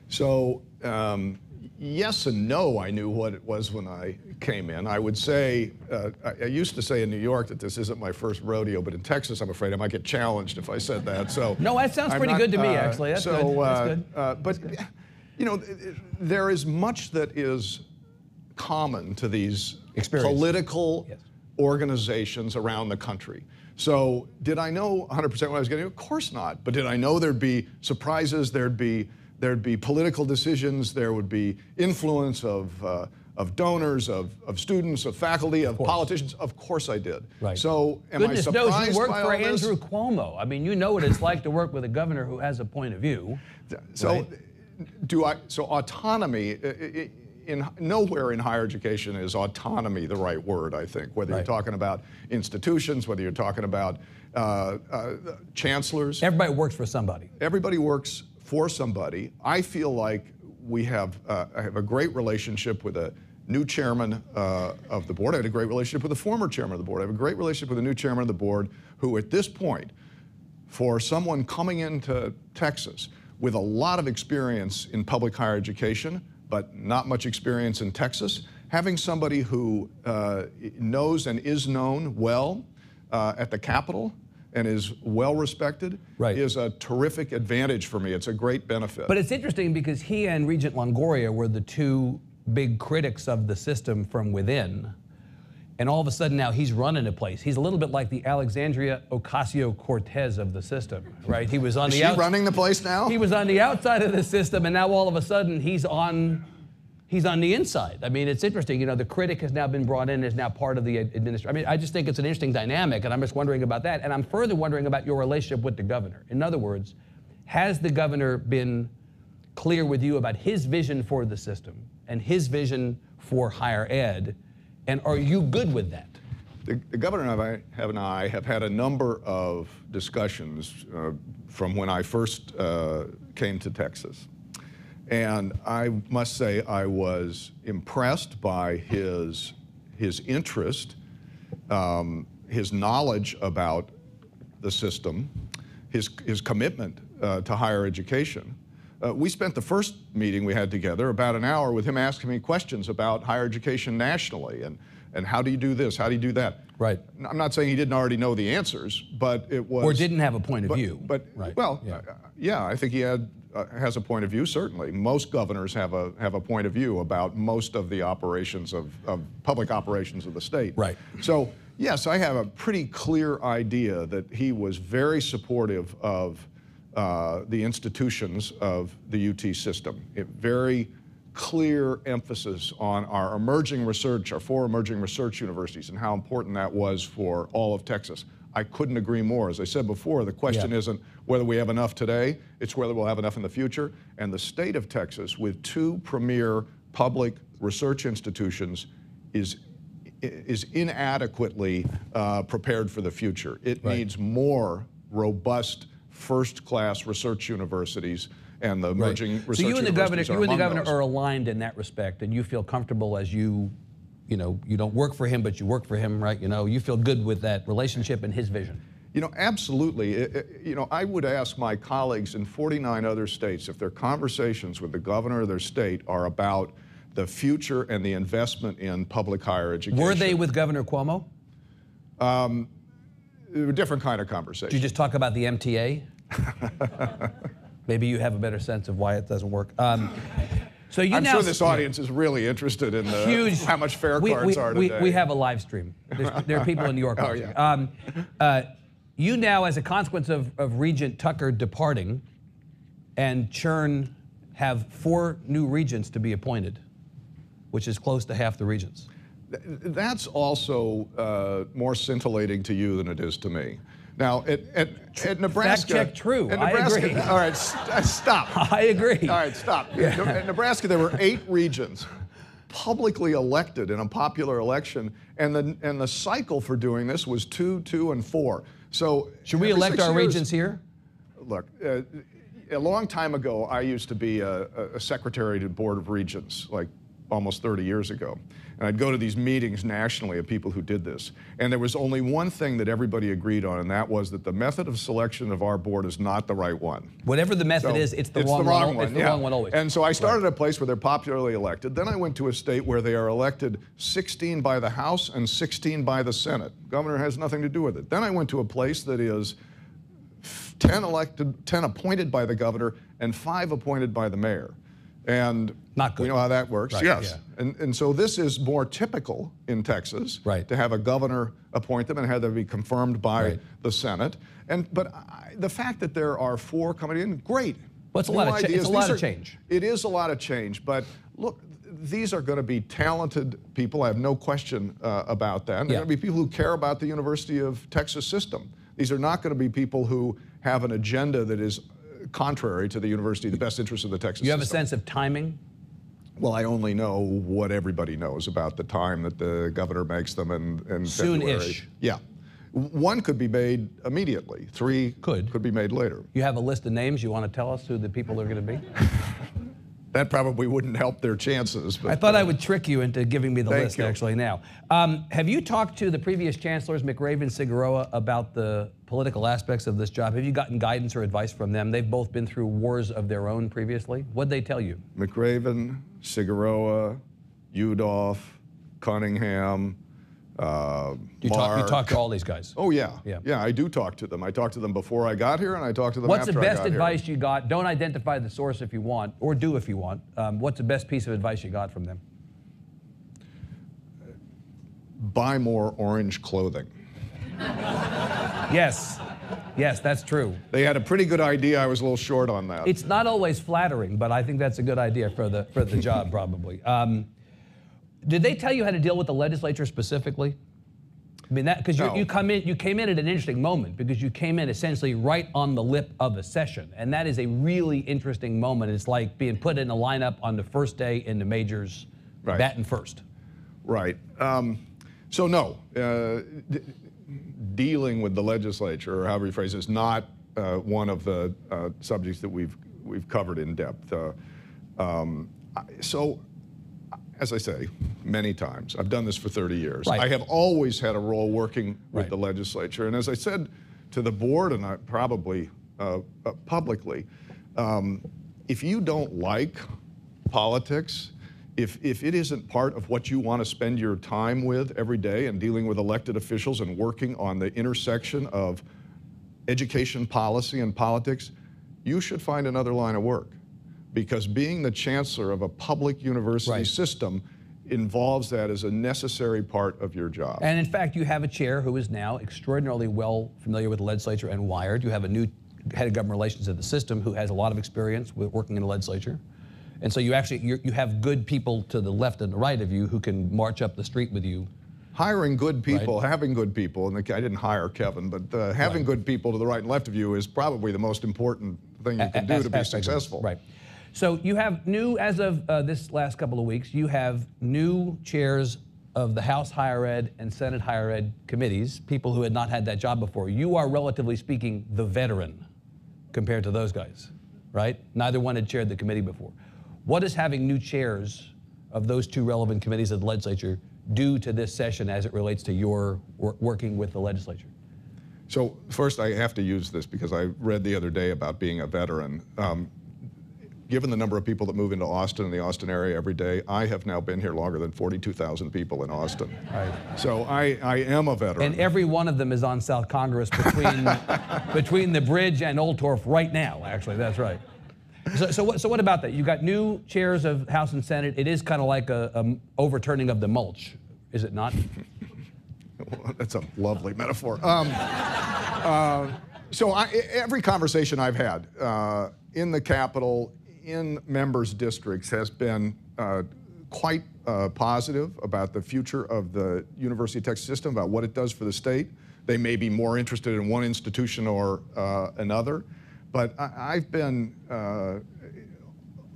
So, yes and no, I knew what it was when I came in. I would say, I used to say in New York that this isn't my first rodeo, but in Texas, I'm afraid I might get challenged if I said that. So no, that sounds pretty good to me, actually. That's good. That's good. But, there is much that is common to these political organizations around the country. So did I know 100% what I was getting? Of course not. But did I know there'd be surprises, there'd be political decisions, there would be influence of donors, of students, of faculty, of politicians? Of course I did. Right. So am I surprised by all this? You worked for Andrew Cuomo. I mean, you know what it's like to work with a governor who has a point of view. So so autonomy, nowhere in higher education is autonomy the right word, I think, whether you're talking about institutions, whether you're talking about chancellors. Everybody works for somebody. Everybody works for somebody. I feel like I have a great relationship with a new chairman of the board. I had a great relationship with the former chairman of the board. I have a great relationship with the new chairman of the board who, at this point, for someone coming into Texas with a lot of experience in public higher education, but not much experience in Texas, having somebody who knows and is known well at the Capitol and is well respected is a terrific advantage for me. It's a great benefit. But it's interesting because he and Regent Longoria were the two big critics of the system from within. And all of a sudden now he's running a place. He's a little bit like the Alexandria Ocasio-Cortez of the system, right? He was on the outside. Running the place now? He was on the outside of the system, and now all of a sudden he's on the inside. I mean, it's interesting. You know, the critic has now been brought in, is now part of the administration. I mean, I just think it's an interesting dynamic, and I'm just wondering about that. And I'm further wondering about your relationship with the governor. In other words, has the governor been clear with you about his vision for the system and his vision for higher ed? And are you good with that? The governor and I have had a number of discussions from when I first came to Texas. And I must say I was impressed by his interest, his knowledge about the system, his commitment to higher education. We spent the first meeting we had together about an hour with him asking me questions about higher education nationally and how do you do this, how do you do that. Right. I'm not saying he didn't already know the answers, but it was... Or didn't have a point of view. But, right. well, yeah, I think he has a point of view, certainly. Most governors have a point of view about most of the operations of public operations of the state. Right. So, yes, I have a pretty clear idea that he was very supportive of the institutions of the UT system. Very clear emphasis on our emerging research, our 4 emerging research universities, and how important that was for all of Texas. I couldn't agree more. As I said before, the question isn't whether we have enough today, it's whether we'll have enough in the future. And the state of Texas, with 2 premier public research institutions, is inadequately prepared for the future. It needs more robust first-class research universities, and the emerging research universities are among those. So you and the governor are aligned in that respect, and you feel comfortable as you don't work for him, but you work for him, right? You know, you feel good with that relationship and his vision. You know, absolutely. I would ask my colleagues in 49 other states if their conversations with the governor of their state are about the future and the investment in public higher education. Were they with Governor Cuomo? A different kind of conversation. Did you just talk about the MTA? Maybe you have a better sense of why it doesn't work. So I'm sure this audience is really interested in how much fare cards are today. We have a live stream. There are people in New York watching. You now, as a consequence of Regent Tucker departing and churn, have 4 new regents to be appointed, which is close to half the regents. That's also more scintillating to you than it is to me. Now, at Nebraska... Fact check true. At Nebraska, I agree. All right, stop. I agree. All right, stop. At Nebraska, there were 8 regions publicly elected in a popular election, and the cycle for doing this was 2, 2, and 4. So should we elect our regents here? Look, a long time ago, I used to be a secretary to the Board of Regents, like almost 30 years ago. And I'd go to these meetings nationally of people who did this. And there was only one thing that everybody agreed on, and that was that the method of selection of our board is not the right one. Whatever the method is, it's the wrong one. It's the wrong one always. And so I started at a place where they're popularly elected. Then I went to a state where they are elected 16 by the House and 16 by the Senate. Governor has nothing to do with it. Then I went to a place that is 10 appointed by the governor and 5 appointed by the mayor. And not good. We know how that works. Right, yes. Yeah. And so this is more typical in Texas, to have a governor appoint them and have them be confirmed by the Senate. But the fact that there are 4 coming in, great. Well, it's a lot of change. It is a lot of change. But look, these are going to be talented people. I have no question about that. And they're going to be people who care about the University of Texas system. These are not going to be people who have an agenda that is contrary to the university, the best interest of the Texas system. You have a sense of timing? Well, I only know what everybody knows about the time that the governor makes them in soon-ish. Yeah. 1 could be made immediately. 3 could be made later. You have a list of names. You want to tell us who the people are going to be? That probably wouldn't help their chances. But, I thought I would trick you into giving me the list, you. actually, now. Have you talked to the previous chancellors, McRaven and Figueroa, about the political aspects of this job? Have you gotten guidance or advice from them? They've both been through wars of their own previously. What'd they tell you? McRaven, Figueroa, Udolph, Cunningham, You talk to all these guys. Oh, yeah. Yeah. Yeah, I do talk to them. I talked to them before I got here, and I talked to them What's after the I got best here. advice you got? Don't identify the source if you want, or do if you want. What's the best piece of advice you got from them? Buy more orange clothing. Yes. Yes, that's true. They had a pretty good idea. I was a little short on that. It's not always flattering, but I think that's a good idea for the job, probably. Did they tell you how to deal with the legislature specifically? I mean, that because No. you came in at an interesting moment, because you came in essentially right on the lip of a session, and that is a really interesting moment. It's like being put in a lineup on the first day in the majors, Right. batting first. Right. So no, dealing with the legislature, or however you phrase it, is not one of the subjects that we've covered in depth. So, as I say many times, I've done this for 30 years. Right. I have always had a role working with Right. the legislature, and as I said to the board, and I probably publicly, if you don't like politics, if it isn't part of what you want to spend your time with every day and dealing with elected officials and working on the intersection of education policy and politics, you should find another line of work. Because being the chancellor of a public university Right. system involves that as a necessary part of your job. And in fact, you have a chair who is now extraordinarily well familiar with the legislature and wired. You have a new head of government relations of the system who has a lot of experience with working in the legislature. And so you have good people to the left and the right of you who can march up the street with you. Hiring good people, Right. having good people, and I didn't hire Kevin, but having good people to the right and left of you is probably the most important thing you can do to be successful. Right. So you have new, as of this last couple of weeks, you have new chairs of the House Higher Ed and Senate Higher Ed committees, people who had not had that job before. You are, relatively speaking, the veteran compared to those guys, right? Neither one had chaired the committee before. What does having new chairs of those two relevant committees of the legislature do to this session as it relates to your working with the legislature? So first, I have to use this because I read the other day about being a veteran. Given the number of people that move into Austin and the Austin area every day, I have now been here longer than 42,000 people in Austin. Right. So I am a veteran. And every one of them is on South Congress between the bridge and Old Torf right now, actually. That's right. So what about that? You got new chairs of House and Senate. It is kind of like a overturning of the mulch, is it not? That's a lovely metaphor. So every conversation I've had in the Capitol, in members' districts, has been quite positive about the future of the University of Texas system, about what it does for the state. They may be more interested in one institution or another, but I've been,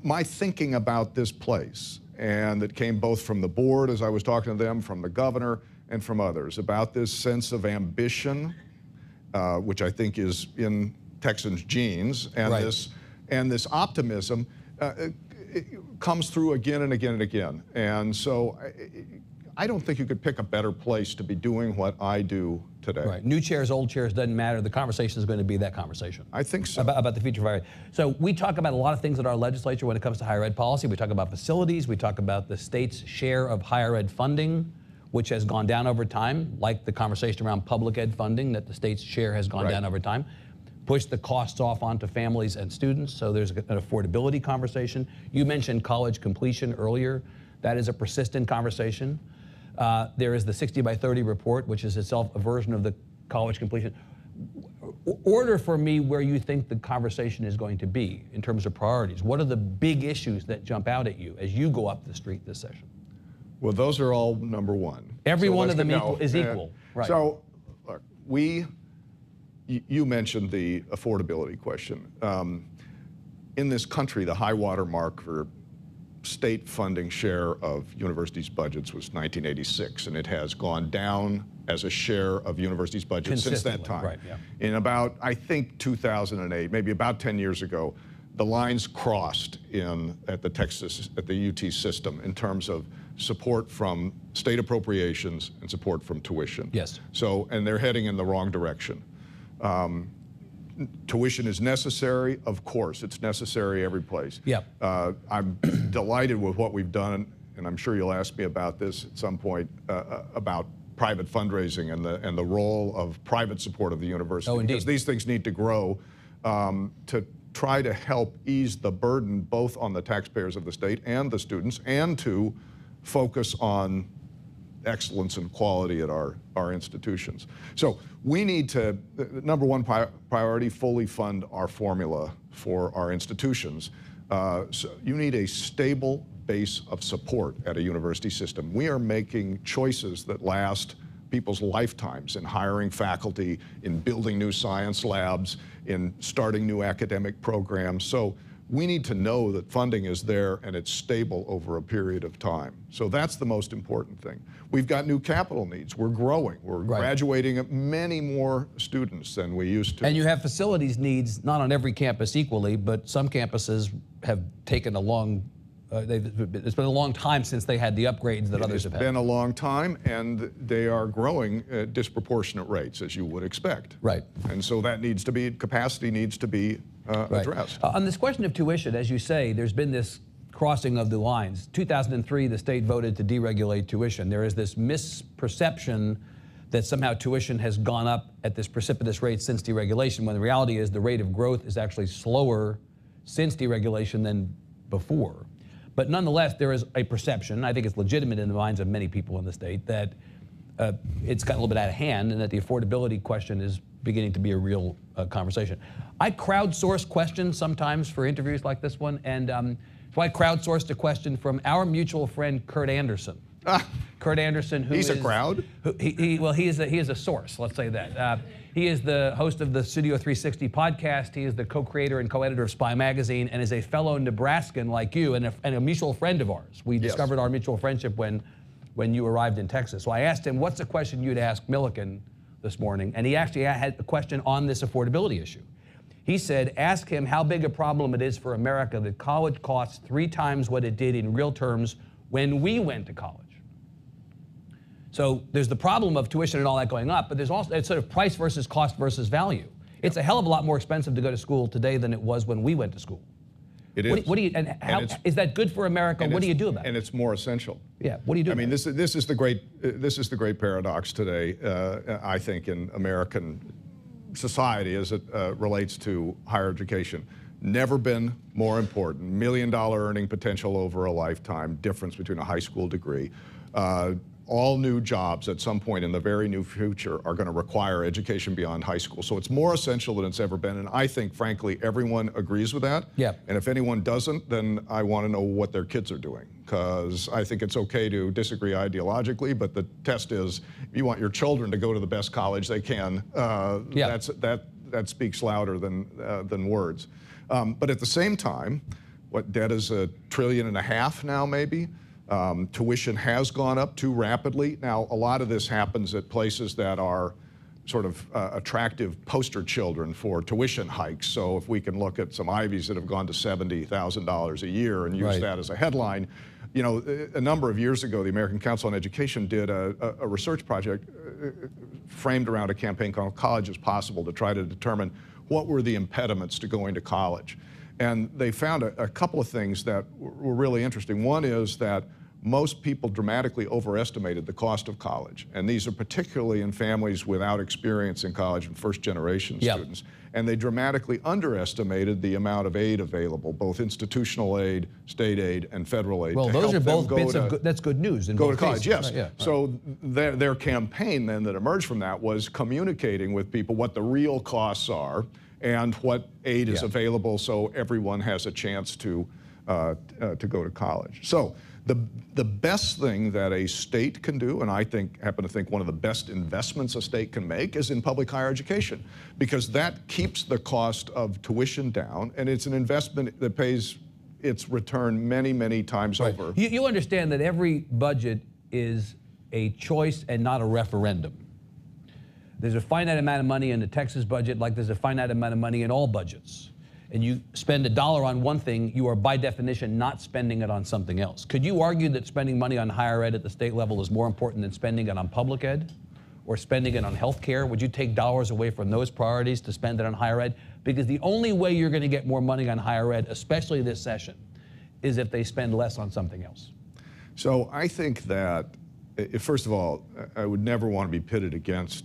my thinking about this place, and it came both from the board as I was talking to them, from the governor, and from others, about this sense of ambition, which I think is in Texans' genes, and Right. this optimism it comes through again and again and again. And so I don't think you could pick a better place to be doing what I do today. Right. New chairs, old chairs, doesn't matter. The conversation is going to be that conversation. I think so. About the future of higher ed. So we talk about a lot of things at our legislature when it comes to higher ed policy. We talk about facilities. We talk about the state's share of higher ed funding, which has gone down over time, like the conversation around public ed funding, that the state's share has gone Right. down over time. Push the costs off onto families and students, so there's an affordability conversation. You mentioned college completion earlier. That is a persistent conversation. There is the 60 by 30 report, which is itself a version of the college completion. Order for me where you think the conversation is going to be in terms of priorities. What are the big issues that jump out at you as you go up the street this session? Well, those are all number one. Every So one of let's them get- is equal. Right. So, look, you mentioned the affordability question. In this country, the high water mark for state funding share of universities' budgets was 1986, and it has gone down as a share of universities' budgets since that Consistently, time. right, yeah. In about, I think, 2008, maybe about 10 years ago, the lines crossed at the UT system in terms of support from state appropriations and support from tuition. Yes. So, and they're heading in the wrong direction. Tuition is necessary, of course. It's necessary every place. Yeah. I'm delighted with what we've done and I'm sure you'll ask me about this at some point, about private fundraising and the role of private support of the university. Oh, indeed. Because these things need to grow to try to help ease the burden both on the taxpayers of the state and the students, and to focus on excellence and quality at our institutions. So we need to, number one priority, fully fund our formula for our institutions. So you need a stable base of support at a university system. We are making choices that last people's lifetimes in hiring faculty, in building new science labs, in starting new academic programs. So we need to know that funding is there and it's stable over a period of time. So that's the most important thing. We've got new capital needs. We're growing. We're graduating many more students than we used to. And you have facilities needs, not on every campus equally, but some campuses have taken a long, it's been a long time since they had the upgrades that others have had. It's been a long time, and they are growing at disproportionate rates, as you would expect. Right. And so that needs to be, capacity needs to be addressed. On this question of tuition, as you say, there's been this crossing of the lines. 2003, the state voted to deregulate tuition. There is this misperception that somehow tuition has gone up at this precipitous rate since deregulation, when the reality is the rate of growth is actually slower since deregulation than before. But nonetheless, there is a perception, I think it's legitimate in the minds of many people in the state, that it's gotten a little bit out of hand and that the affordability question is beginning to be a real conversation. I crowdsource questions sometimes for interviews like this one, and so I crowdsourced a question from our mutual friend, Kurt Anderson. Kurt Anderson, who He's a crowd? He is a source, let's say that. He is the host of the Studio 360 podcast. He is the co-creator and co-editor of Spy Magazine, and is a fellow Nebraskan like you, and a mutual friend of ours. We discovered our mutual friendship when you arrived in Texas. So I asked him, what's the question you'd ask Milliken this morning? And he actually had a question on this affordability issue. He said, ask him how big a problem it is for America that college costs 3 times what it did in real terms when we went to college. So there's the problem of tuition and all that going up, but there's also it's sort of price versus cost versus value. It's a hell of a lot more expensive to go to school today than it was when we went to school. It is. What do you, and how is that good for America? What do you do about it? And it's more essential. Yeah. What do you do? I mean, this is the great paradox today. I think in American society as it relates to higher education. Never been more important. $1 million earning potential over a lifetime. Difference between a high school degree. All new jobs at some point in the very near future are going to require education beyond high school. So it's more essential than it's ever been, and I think, frankly, everyone agrees with that. Yeah. And if anyone doesn't, then I want to know what their kids are doing, because I think it's okay to disagree ideologically, but the test is, if you want your children to go to the best college they can, that speaks louder than words. But at the same time, what debt is $1.5 trillion now, maybe? Tuition has gone up too rapidly. Now, a lot of this happens at places that are sort of attractive poster children for tuition hikes. So if we can look at some Ivies that have gone to $70,000 a year and use that as a headline. You know, a number of years ago, the American Council on Education did a research project framed around a campaign called College is Possible, to try to determine what were the impediments to going to college. And they found a couple of things that were really interesting. One is that most people dramatically overestimated the cost of college. And these are particularly in families without experience in college and first-generation students. And they dramatically underestimated the amount of aid available, both institutional aid, state aid, and federal aid. Well, those are both bits of good, that's good news in both college, cases. yes. So their campaign then that emerged from that was communicating with people what the real costs are and what aid is available, so everyone has a chance to go to college. So the best thing that a state can do, and I happen to think one of the best investments a state can make, is in public higher education, because that keeps the cost of tuition down, and it's an investment that pays its return many, many times over. You understand that every budget is a choice and not a referendum. There's a finite amount of money in the Texas budget, like there's a finite amount of money in all budgets. And you spend $1 on one thing, you are by definition not spending it on something else. Could you argue that spending money on higher ed at the state level is more important than spending it on public ed or spending it on health care? Would you take dollars away from those priorities to spend it on higher ed? Because the only way you're going to get more money on higher ed, especially this session, is if they spend less on something else. So I think that, first of all, I would never want to be pitted against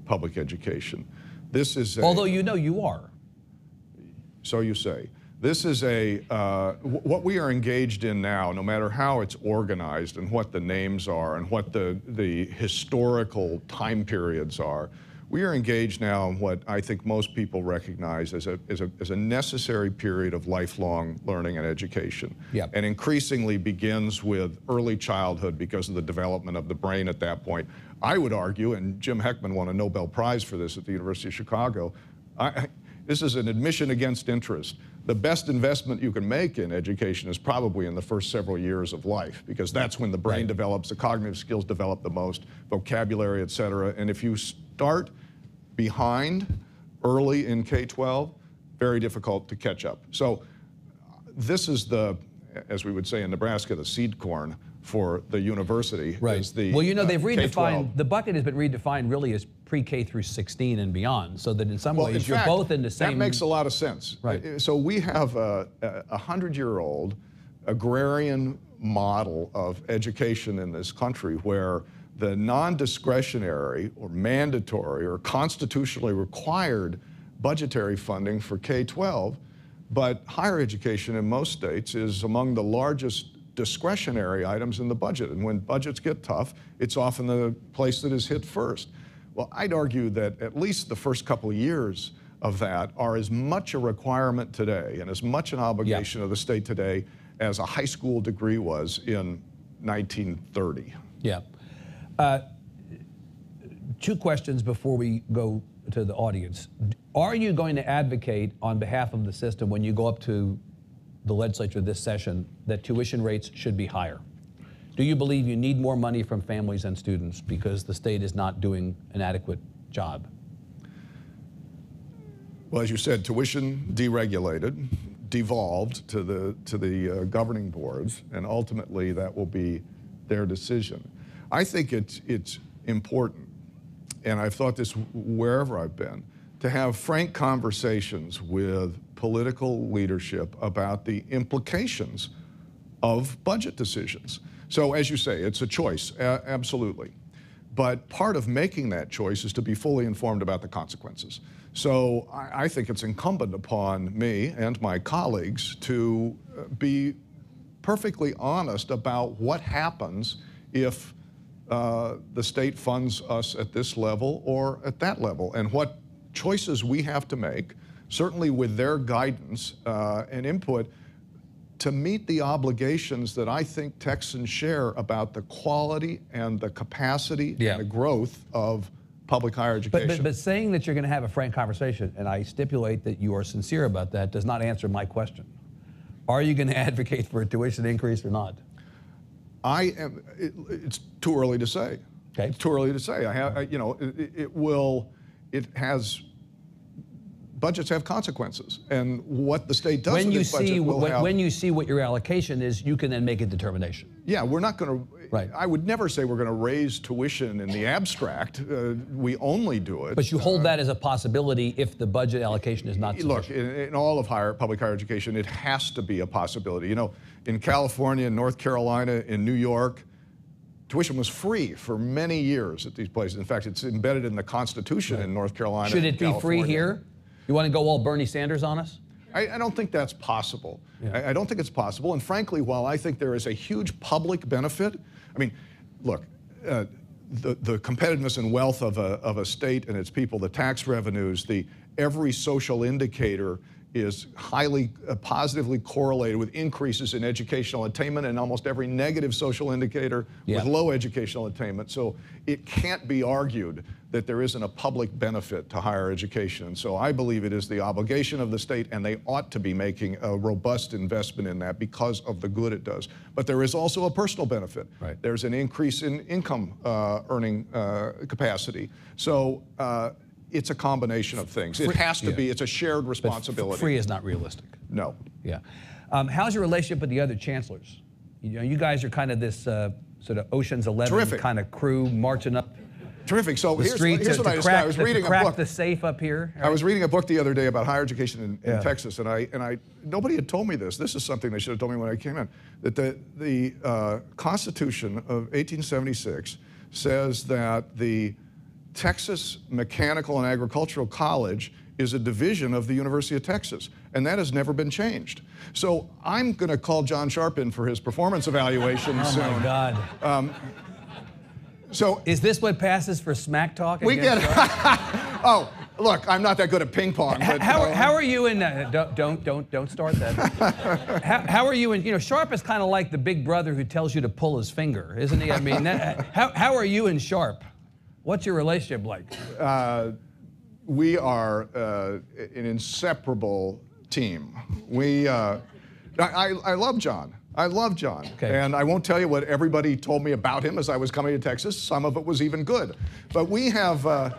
public education. This is although you know you are. So you say. This is what we are engaged in now, no matter how it's organized and what the names are and what the historical time periods are, we are engaged now in what I think most people recognize as a necessary period of lifelong learning and education. Yep. And increasingly begins with early childhood because of the development of the brain at that point. I would argue, and Jim Heckman won a Nobel Prize for this at the University of Chicago, this is an admission against interest. The best investment you can make in education is probably in the first several years of life, because that's when the brain develops, the cognitive skills develop the most, vocabulary, et cetera. And if you start behind early in K-12, very difficult to catch up. So this is the, as we would say in Nebraska, the seed corn for the university. Right. Is the, well, you know, they've redefined, K-12. the bucket has been redefined really as pre-K through 16 and beyond, so that in some ways in you're fact, both in the same. That makes a lot of sense. Right. So we have a 100-year-old agrarian model of education in this country where the non-discretionary or mandatory or constitutionally required budgetary funding for K-12, but higher education in most states is among the largest discretionary items in the budget. And when budgets get tough, it's often the place that is hit first. Well, I'd argue that at least the first couple of years of that are as much a requirement today and as much an obligation of the state today as a high school degree was in 1930. Yeah. Two questions before we go to the audience. Are you going to advocate on behalf of the system when you go up to the legislature this session that tuition rates should be higher? Do you believe you need more money from families and students because the state is not doing an adequate job? Well, as you said, tuition deregulated, devolved to the governing boards, and ultimately that will be their decision. I think it's important, and I've thought this wherever I've been, to have frank conversations with political leadership about the implications of budget decisions. So as you say, it's a choice, absolutely. But part of making that choice is to be fully informed about the consequences. So I think it's incumbent upon me and my colleagues to be perfectly honest about what happens if the state funds us at this level or at that level, and what choices we have to make, certainly with their guidance and input, to meet the obligations that I think Texans share about the quality and the capacity and the growth of public higher education. But saying that you're going to have a frank conversation, and I stipulate that you are sincere about that, does not answer my question. Are you going to advocate for a tuition increase or not? I am. It's too early to say. Okay. It's too early to say. It has. Budgets have consequences, and what the state does with its budget will have. When you see what your allocation is, you can then make a determination. Yeah, we're not going to. Right. I would never say we're going to raise tuition in the abstract. We only do it. But you hold that as a possibility if the budget allocation is not sufficient. Look, in all of public higher education, it has to be a possibility. You know, in California, in North Carolina, in New York, tuition was free for many years at these places. In fact, it's embedded in the Constitution in North Carolina. Should it be California. free here? You want to go all Bernie Sanders on us? I don't think that's possible. Yeah. I don't think it's possible. And frankly, while I think there is a huge public benefit, I mean, look, the competitiveness and wealth of a state and its people, the tax revenues, every social indicator is highly positively correlated with increases in educational attainment, and almost every negative social indicator with low educational attainment. So it can't be argued that there isn't a public benefit to higher education. And so I believe it is the obligation of the state, and they ought to be making a robust investment in that because of the good it does. But there is also a personal benefit. Right. There's an increase in income earning capacity. So it's a combination of things. It has to be, it's a shared responsibility. But free is not realistic. No. Yeah. How's your relationship with the other chancellors? You know, you guys are kind of this sort of Ocean's 11 kind of crew marching up Terrific. So the here's street what I discovered. I was reading a book. The safe up here. I was reading a book the other day about higher education in Texas, and nobody had told me this. This is something they should have told me when I came in. That the Constitution of 1876 says that the Texas Mechanical and Agricultural College is a division of the University of Texas, and that has never been changed. So I'm going to call John Sharp in for his performance evaluation soon. Oh my God. So is this what passes for smack talk? We get it. Oh, look, I'm not that good at ping pong. But, how are you in? Don't start that. how are you in? You know, Sharp is kind of like the big brother who tells you to pull his finger, isn't he? I mean, how are you in Sharp? What's your relationship like? We are an inseparable team. I love John. I love John. Okay. And I won't tell you what everybody told me about him as I was coming to Texas. Some of it was even good. But we have a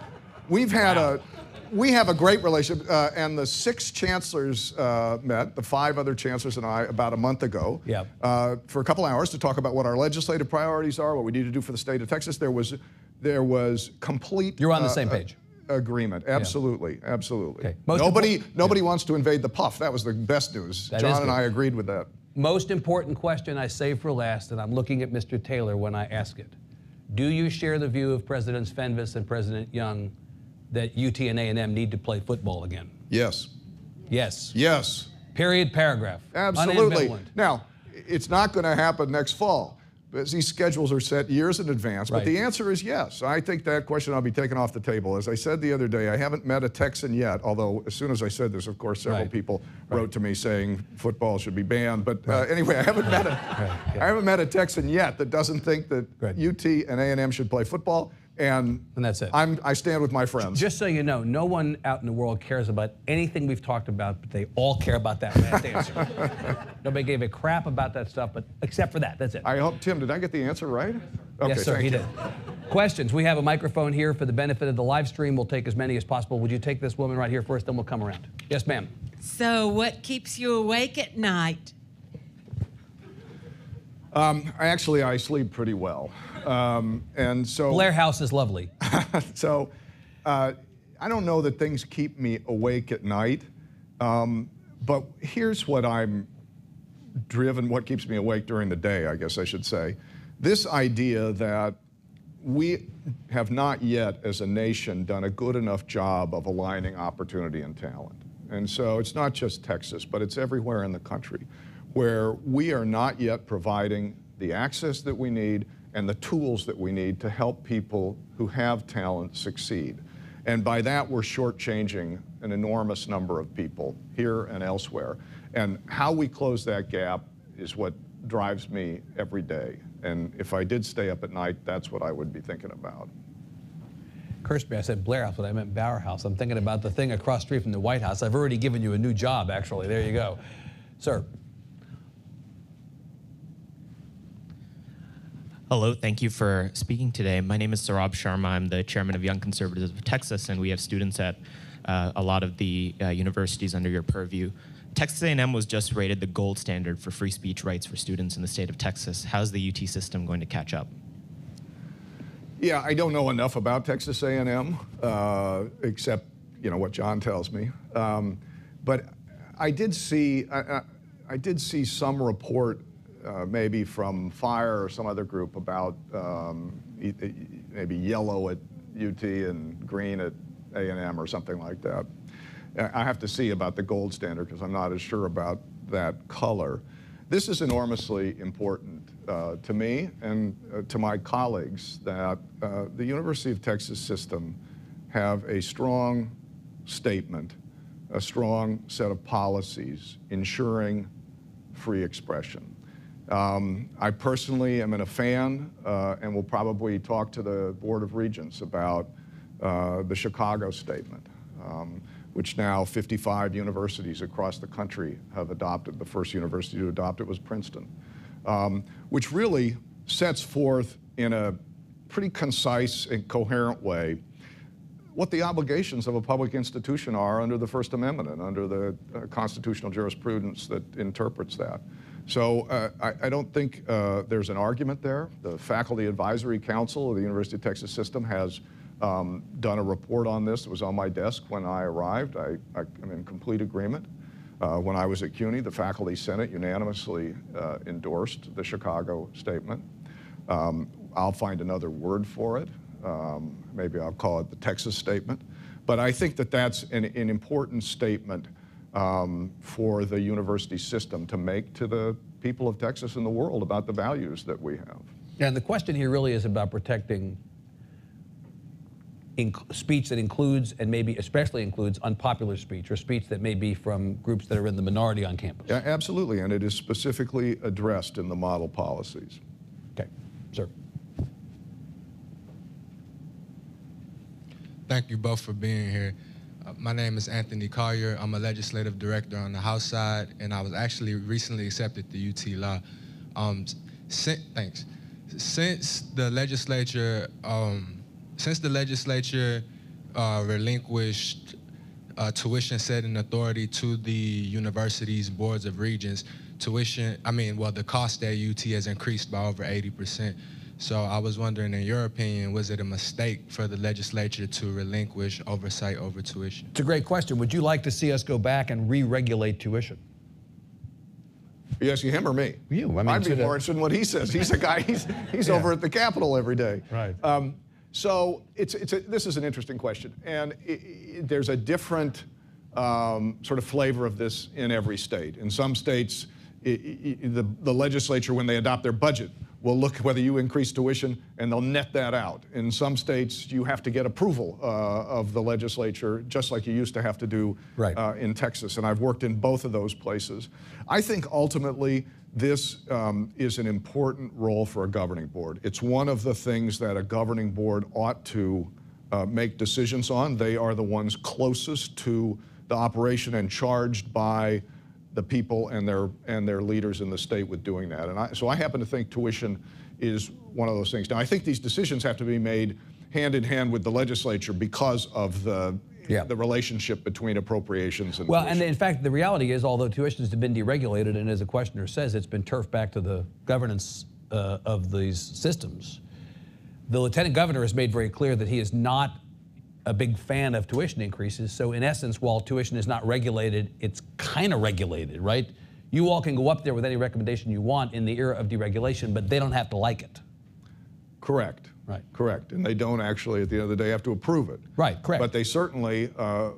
great relationship. And the 6 chancellors met, the 5 other chancellors and I, about a month ago, for a couple hours to talk about what our legislative priorities are, what we need to do for the state of Texas. There was complete. You're on the same page. Agreement. Absolutely. Yeah. Absolutely. Okay. Nobody wants to invade the puff. That was the best news. John and I agreed with that. Most important question I save for last, and I'm looking at Mr. Taylor when I ask it. Do you share the view of Presidents Fenves and President Young that UT and A&M need to play football again? Yes. Yes. Yes. Period, paragraph. Absolutely. Unambivalent. Now, it's not going to happen next fall. These schedules are set years in advance, but the answer is yes. I think that question ought to be taken off the table. As I said the other day, I haven't met a Texan yet, although as soon as I said this, of course, several people wrote to me saying football should be banned. But anyway, I haven't met a Texan yet that doesn't think that UT and A&M should play football. And that's it. I stand with my friends. Just so you know, no one out in the world cares about anything we've talked about, but they all care about that last answer. Nobody gave a crap about that stuff, but except for that, that's it. I hope, Tim, did I get the answer right? Okay, yes, sir, he did. Questions? We have a microphone here for the benefit of the live stream. We'll take as many as possible. Would you take this woman right here first, then we'll come around. Yes, ma'am. So what keeps you awake at night? I sleep pretty well. And so Blair House is lovely. So I don't know that things keep me awake at night, but here's what I'm driven, what keeps me awake during the day, I guess I should say. This idea that we have not yet, as a nation, done a good enough job of aligning opportunity and talent. And so it's not just Texas, but it's everywhere in the country, where we are not yet providing the access that we need and the tools that we need to help people who have talent succeed. And by that, we're shortchanging an enormous number of people here and elsewhere. And how we close that gap is what drives me every day. And if I did stay up at night, that's what I would be thinking about. Cursed me, I said Blair House, but I meant Bauer House. I'm thinking about the thing across the street from the White House. I've already given you a new job, actually. There you go. Sir. Hello, thank you for speaking today. My name is Sarab Sharma. I'm the chairman of Young Conservatives of Texas, and we have students at a lot of the universities under your purview. Texas A&M was just rated the gold standard for free speech rights for students in the state of Texas. How's the UT system going to catch up? Yeah, I don't know enough about Texas A&M, except what John tells me. But I did see some report, maybe from FIRE or some other group, about maybe yellow at UT and green at A&M or something like that. I have to see about the gold standard because I'm not as sure about that color. This is enormously important to me and to my colleagues that the University of Texas system have a strong statement, a strong set of policies ensuring free expression. I personally am a fan and will probably talk to the Board of Regents about the Chicago statement, which now 55 universities across the country have adopted. The first university to adopt it was Princeton, which really sets forth in a pretty concise and coherent way what the obligations of a public institution are under the First Amendment and under the constitutional jurisprudence that interprets that. So I don't think there's an argument there. The Faculty Advisory Council of the University of Texas system has done a report on this. It was on my desk when I arrived. I'm in complete agreement. When I was at CUNY, the Faculty Senate unanimously endorsed the Chicago statement. I'll find another word for it. Maybe I'll call it the Texas statement. But I think that that's an important statement for the university system to make to the people of Texas and the world about the values that we have. And the question here really is about protecting speech that includes, and maybe especially includes, unpopular speech, or speech that may be from groups that are in the minority on campus. Yeah, absolutely, and it is specifically addressed in the model policies. Okay, sir. Thank you both for being here. My name is Anthony Collier. I'm a legislative director on the House side, and I was actually recently accepted to UT Law. Thanks. Since the legislature relinquished tuition setting authority to the university's boards of regents, the cost at UT has increased by over 80%. So I was wondering, in your opinion, was it a mistake for the legislature to relinquish oversight over tuition? It's a great question. Would you like to see us go back and re-regulate tuition? Are you asking him or me? You. I mean, I'd be more interested in what he says. He's a guy, he's Yeah. over at the Capitol every day. Right. So this is an interesting question. And there's a different sort of flavor of this in every state. In some states, the legislature, when they adopt their budget, will look whether you increase tuition, and they'll net that out. In some states, you have to get approval of the legislature, just like you used to have to do in Texas. And I've worked in both of those places. I think ultimately this is an important role for a governing board. It's one of the things that a governing board ought to make decisions on. They are the ones closest to the operation and charged by the people and their leaders in the state with doing that. And so I happen to think tuition is one of those things. Now, I think these decisions have to be made hand in hand with the legislature because of the relationship between appropriations and tuition. And in fact, the reality is, although tuitions have been deregulated, and as the questioner says, it's been turfed back to the governance of these systems, the lieutenant governor has made very clear that he is not a big fan of tuition increases. So in essence, while tuition is not regulated, it's kind of regulated, right? You all can go up there with any recommendation you want in the era of deregulation, but they don't have to like it. Correct. Right. Correct. And they don't actually, at the end of the day, have to approve it. Right, correct. But they certainly,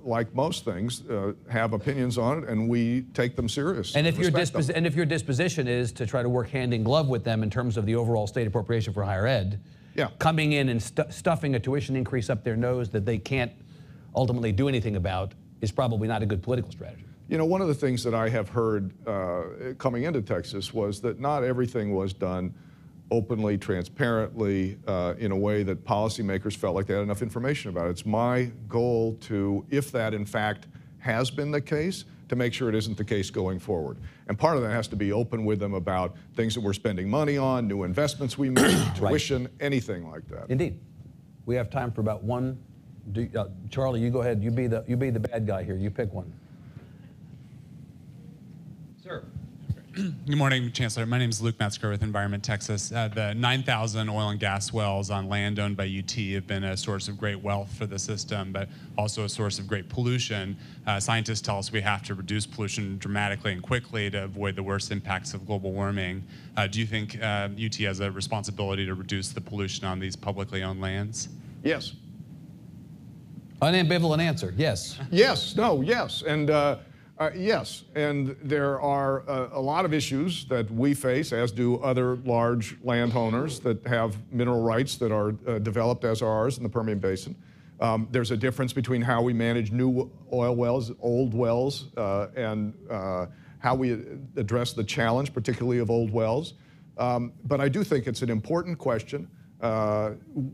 like most things, have opinions on it, and we take them seriously. And if your disposition is to try to work hand in glove with them in terms of the overall state appropriation for higher ed, coming in and stuffing a tuition increase up their nose that they can't ultimately do anything about is probably not a good political strategy. You know, one of the things that I have heard coming into Texas was that not everything was done openly, transparently, in a way that policymakers felt like they had enough information about it. It's my goal to, if that in fact has been the case, to make sure it isn't the case going forward. And part of that has to be open with them about things that we're spending money on, new investments we make, tuition, anything like that. Indeed. We have time for about one. Charlie, you go ahead. You be the bad guy here. You pick one. Sir. Good morning, Chancellor. My name is Luke Metzger with Environment Texas. The 9,000 oil and gas wells on land owned by UT have been a source of great wealth for the system, but also a source of great pollution. Scientists tell us we have to reduce pollution dramatically and quickly to avoid the worst impacts of global warming. Do you think UT has a responsibility to reduce the pollution on these publicly owned lands? Yes. Unambivalent answer, yes. Yes, no, yes. And yes, and there are a lot of issues that we face, as do other large landowners that have mineral rights that are developed as are ours in the Permian Basin. There's a difference between how we manage new oil wells, old wells, and how we address the challenge, particularly of old wells. But I do think it's an important question.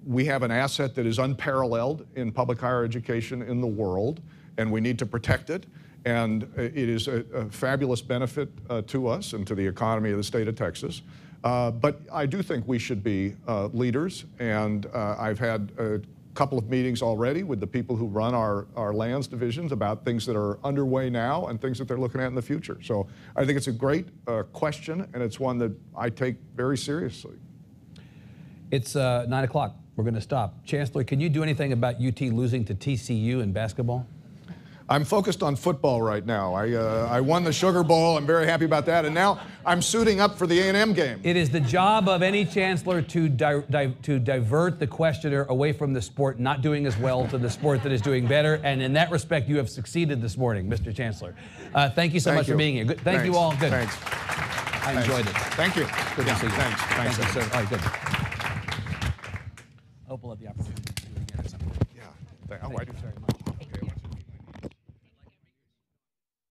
We have an asset that is unparalleled in public higher education in the world, and we need to protect it. And it is a fabulous benefit to us and to the economy of the state of Texas. But I do think we should be leaders, and I've had a couple of meetings already with the people who run our lands divisions about things that are underway now and things that they're looking at in the future. So I think it's a great question, and it's one that I take very seriously. It's 9 o'clock. we're going to stop. Chancellor, can you do anything about UT losing to TCU in basketball? I'm focused on football right now. I won the Sugar Bowl. I'm very happy about that. And now I'm suiting up for the A&M game. It is the job of any chancellor to divert the questioner away from the sport not doing as well to the sport that is doing better. And in that respect, you have succeeded this morning, Mr. Chancellor. Thank you so much for being here. Good. Thank you all. Good. Thanks. I enjoyed it. Thank you. Good to see you. Thanks. Thank you, sir. All right, good. Hope we'll have the opportunity to do it again at some point. Yeah. Oh, I do.